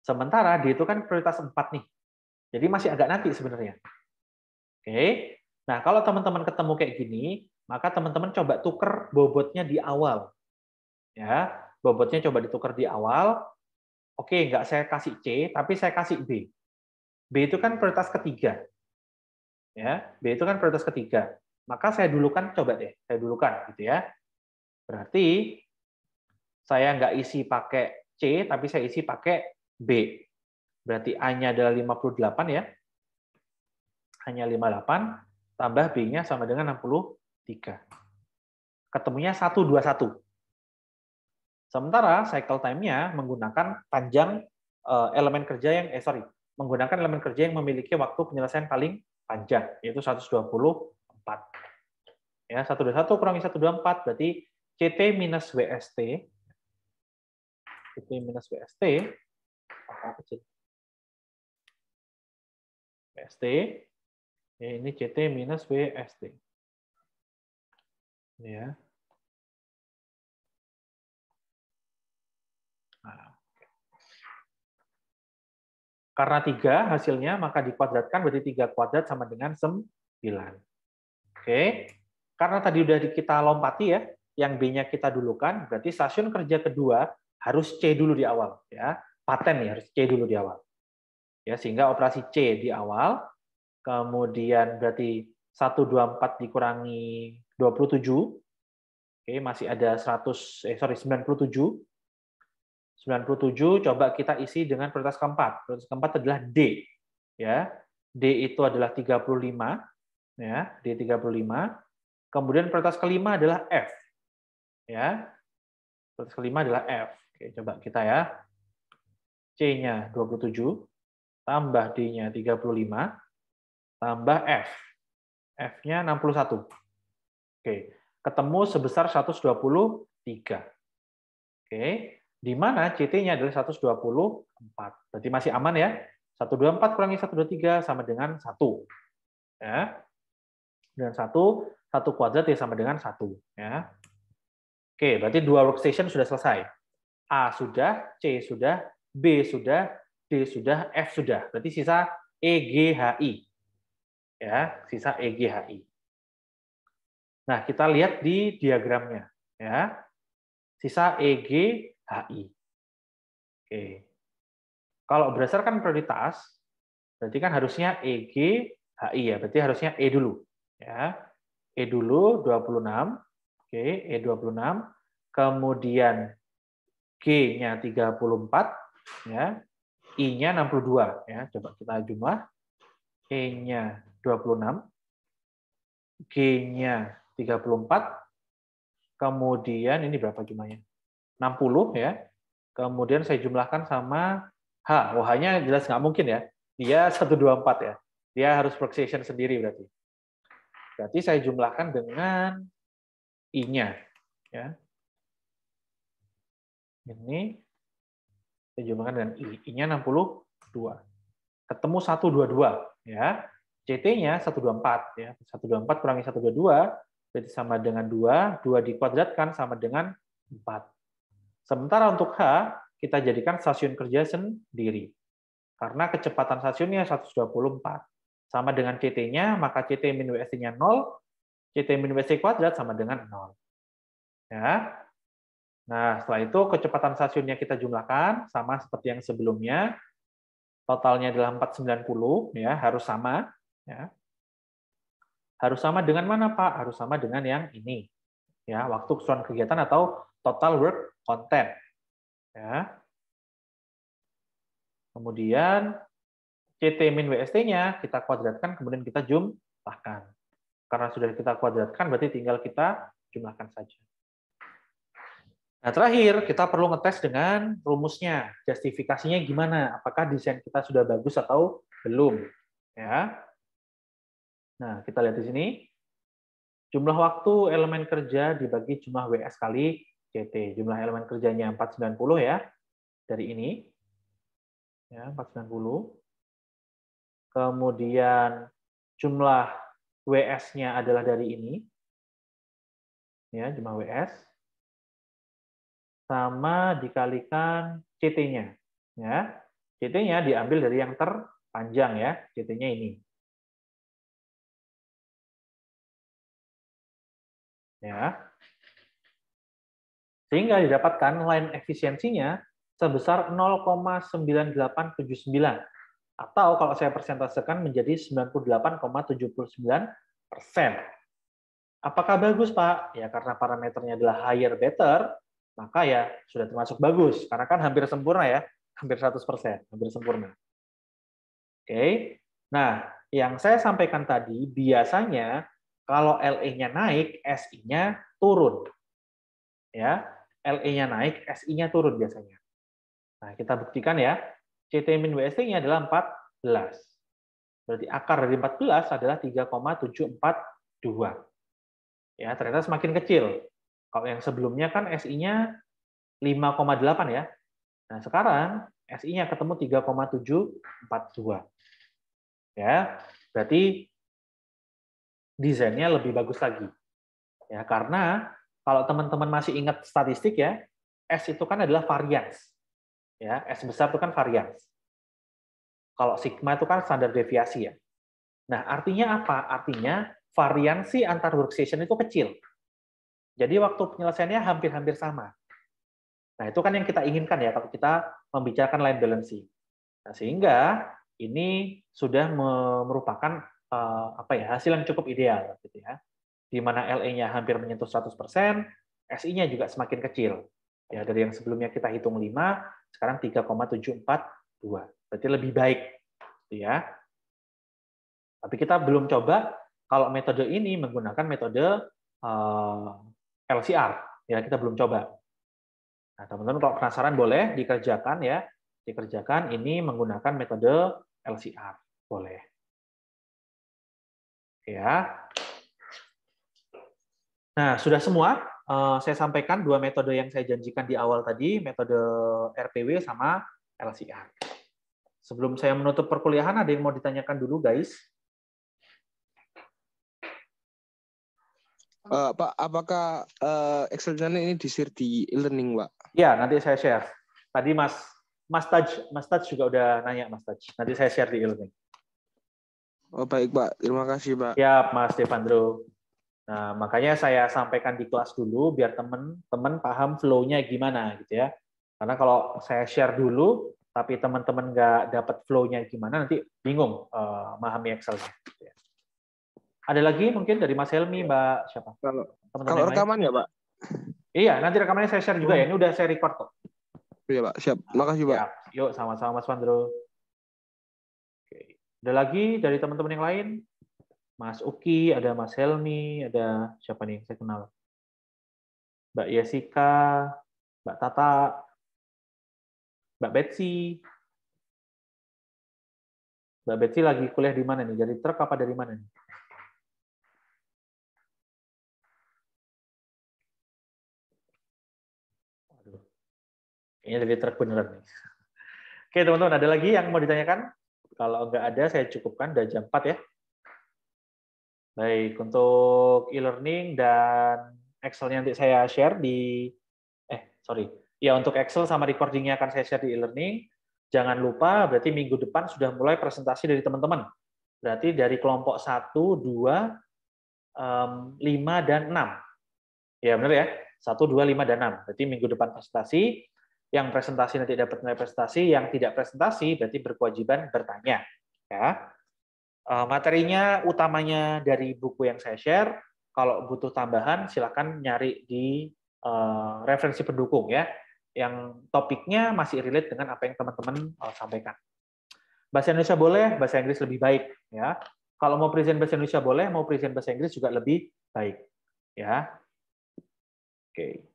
Sementara D itu kan prioritas 4 nih. Jadi masih agak nanti sebenarnya. Oke. Nah, kalau teman-teman ketemu kayak gini, maka teman-teman coba tuker bobotnya di awal. Ya, bobotnya coba ditukar di awal. Oke, nggak saya kasih C, tapi saya kasih B. B itu kan prioritas ketiga. Ya, B itu kan prioritas ketiga. Maka saya dulukan, coba deh, saya dulukan gitu ya. Berarti saya nggak isi pakai C, tapi saya isi pakai B. Berarti A-nya adalah 58 ya. Hanya 58, tambah B-nya sama dengan 63. Ketemunya 121. Sementara cycle time-nya menggunakan panjang elemen kerja yang, menggunakan elemen kerja yang memiliki waktu penyelesaian paling panjang, yaitu 124. Ya, 121 kurangi 124 berarti CT minus WST. CT minus WST, WST, ya ini CT minus WST. Ya. Nah. Karena 3 hasilnya, maka dikuadratkan berarti 3 kuadrat sama dengan 9. Oke. Karena tadi udah kita lompati ya, yang B-nya kita dulukan, berarti stasiun kerja kedua harus C dulu di awal. Ya. Paten ya, harus C dulu di awal. Ya, sehingga operasi C di awal, kemudian berarti 124 dikurangi 27, oke, masih ada 97. 97 coba kita isi dengan prioritas keempat. Prioritas keempat adalah D. Ya. D itu adalah 35, ya, D 35. Kemudian prioritas kelima adalah F. Ya. Prioritas kelima adalah F. Oke, coba kita ya. C-nya 27 tambah D-nya 35 tambah F. F-nya 61. Oke, ketemu sebesar 123. Oke. Di mana CT-nya adalah 124. Berarti masih aman ya. 124 kurangi 123 sama dengan 1. Ya. Dan 1 kuadrat ya sama dengan 1. Ya. Oke, berarti 2 workstation sudah selesai. A sudah, C sudah, B sudah, D sudah, F sudah. Berarti sisa EGHI. Ya, sisa EGHI. Nah, kita lihat di diagramnya. Ya. Sisa EGHI. Oke. Kalau berdasarkan prioritas, berarti kan harusnya EGHI ya, berarti harusnya E dulu. Ya. E dulu 26. Oke, E26. Kemudian G-nya 34 ya. I-nya 62 ya. Coba kita jumlah. E-nya 26. G-nya 34. Kemudian ini berapa jumlahnya? 60 ya. Kemudian saya jumlahkan sama H. Oh, H-nya jelas nggak mungkin ya. Dia 124 ya. Dia harus workstation sendiri berarti. Berarti saya jumlahkan dengan I-nya. Ya. Ini saya jumlahkan dengan I. I-nya 62. Ketemu 122. Ya. CT-nya 124. Ya. 124 kurangi 122 berarti sama dengan 2. 2 dikuadratkan sama dengan 4. Sementara untuk H, kita jadikan stasiun kerja sendiri. Karena kecepatan stasiunnya 124. Sama dengan CT-nya, maka CT min WST-nya 0, CT min WST kuadrat sama dengan 0. Ya. Nah, setelah itu kecepatan stasiunnya kita jumlahkan, sama seperti yang sebelumnya. Totalnya adalah 490, ya, harus sama. Ya. Harus sama dengan mana, Pak? Harus sama dengan yang ini. Ya, waktu keseluruhan kegiatan atau total work content. Ya. Kemudian CT min WST-nya kita kuadratkan, kemudian kita jumlahkan. Karena sudah kita kuadratkan, berarti tinggal kita jumlahkan saja. Nah, terakhir, kita perlu ngetes dengan rumusnya. Justifikasinya gimana? Apakah desain kita sudah bagus atau belum? Ya. Nah, kita lihat di sini. Jumlah waktu elemen kerja dibagi jumlah WS kali CT. Jumlah elemen kerjanya 490 ya. Dari ini. Ya, 490. Kemudian jumlah WS-nya adalah dari ini, ya jumlah WS, sama dikalikan CT-nya. Ya, CT-nya diambil dari yang terpanjang ya, CT-nya ini. Ya. Sehingga didapatkan line efisiensinya sebesar 0,9879 atau kalau saya persentasekan menjadi 98,79%. Apakah bagus, Pak? Ya karena parameternya adalah higher better, maka ya sudah termasuk bagus karena kan hampir sempurna ya, hampir 100%, hampir sempurna. Oke. Nah, yang saya sampaikan tadi biasanya kalau LE-nya naik, SI-nya turun. Ya, LE-nya naik, SI-nya turun biasanya. Nah, kita buktikan ya. CT min WST-nya adalah 14. Berarti akar dari 14 adalah 3,742. Ya, ternyata semakin kecil. Kalau yang sebelumnya kan SI-nya 5,8 ya. Nah, sekarang SI-nya ketemu 3,742. Ya, berarti desainnya lebih bagus lagi. Ya, karena kalau teman-teman masih ingat statistik ya, S itu kan adalah varians. Ya, S besar itu kan varians. Kalau sigma itu kan standar deviasi ya. Nah, artinya apa? Artinya variansi antar workstation itu kecil. Jadi waktu penyelesaiannya hampir-hampir sama. Nah, itu kan yang kita inginkan ya kalau kita membicarakan line balancing. Nah, sehingga ini sudah merupakan hasil yang cukup ideal gitu ya. Di mana LE-nya hampir menyentuh 100%, SI-nya juga semakin kecil. Ya, dari yang sebelumnya kita hitung 5, sekarang 3,742. Berarti lebih baik gitu ya. Tapi kita belum coba kalau metode ini menggunakan metode LCR. Ya, kita belum coba. Nah, teman-teman kalau penasaran boleh dikerjakan ya. Dikerjakan ini menggunakan metode LCR. Boleh. Ya. Nah, sudah semua. Saya sampaikan dua metode yang saya janjikan di awal tadi, metode RPW sama LCR. Sebelum saya menutup perkuliahan, ada yang mau ditanyakan dulu, guys? Pak, apakah Excel ini di-share di e-learning, Pak? Ya, nanti saya share. Tadi Mas Taj juga udah nanya, Mas Taj. Nanti saya share di e-learning. Oh, baik, Pak. Terima kasih, Pak. Ya, Mas Devandro. Nah, makanya saya sampaikan di kelas dulu biar teman-teman paham flow-nya gimana gitu ya. Karena kalau saya share dulu, tapi teman-teman nggak dapat flow-nya gimana, nanti bingung memahami Excel-nya. Gitu ya. Ada lagi mungkin dari Mas Helmi, Mbak siapa? Kalau rekaman ya, Pak? Iya, nanti rekamannya saya share juga ya. Ini udah saya record kok. Iya, Pak. Siap. Makasih, Pak. Yuk, sama-sama Mas Pandro. Oke. Ada lagi dari teman-teman yang lain? Mas Uki, ada Mas Helmi, ada siapa nih yang saya kenal? Mbak Yesika, Mbak Tata, Mbak Betsy. Mbak Betsy lagi kuliah di mana nih? Dari truk apa dari mana nih? Waduh. Kayaknya dari truk beneran nih. Oke, teman-teman, ada lagi yang mau ditanyakan? Kalau nggak ada, saya cukupkan. Udah jam 4 ya. Baik, untuk e-learning dan Excel-nya nanti saya share di... Ya, untuk Excel sama recording-nya akan saya share di e-learning. Jangan lupa, berarti minggu depan sudah mulai presentasi dari teman-teman. Berarti dari kelompok 1, 2, 5, dan 6. Ya, benar ya? 1, 2, 5, dan 6. Berarti minggu depan presentasi. Yang presentasi nanti dapat nilai prestasi, yang tidak presentasi berarti berkewajiban bertanya. Ya. Materinya utamanya dari buku yang saya share. Kalau butuh tambahan, silakan nyari di referensi pendukung ya. Yang topiknya masih relate dengan apa yang teman-teman sampaikan. Bahasa Indonesia boleh, bahasa Inggris lebih baik ya. Kalau mau present bahasa Indonesia boleh, mau present bahasa Inggris juga lebih baik ya. Oke.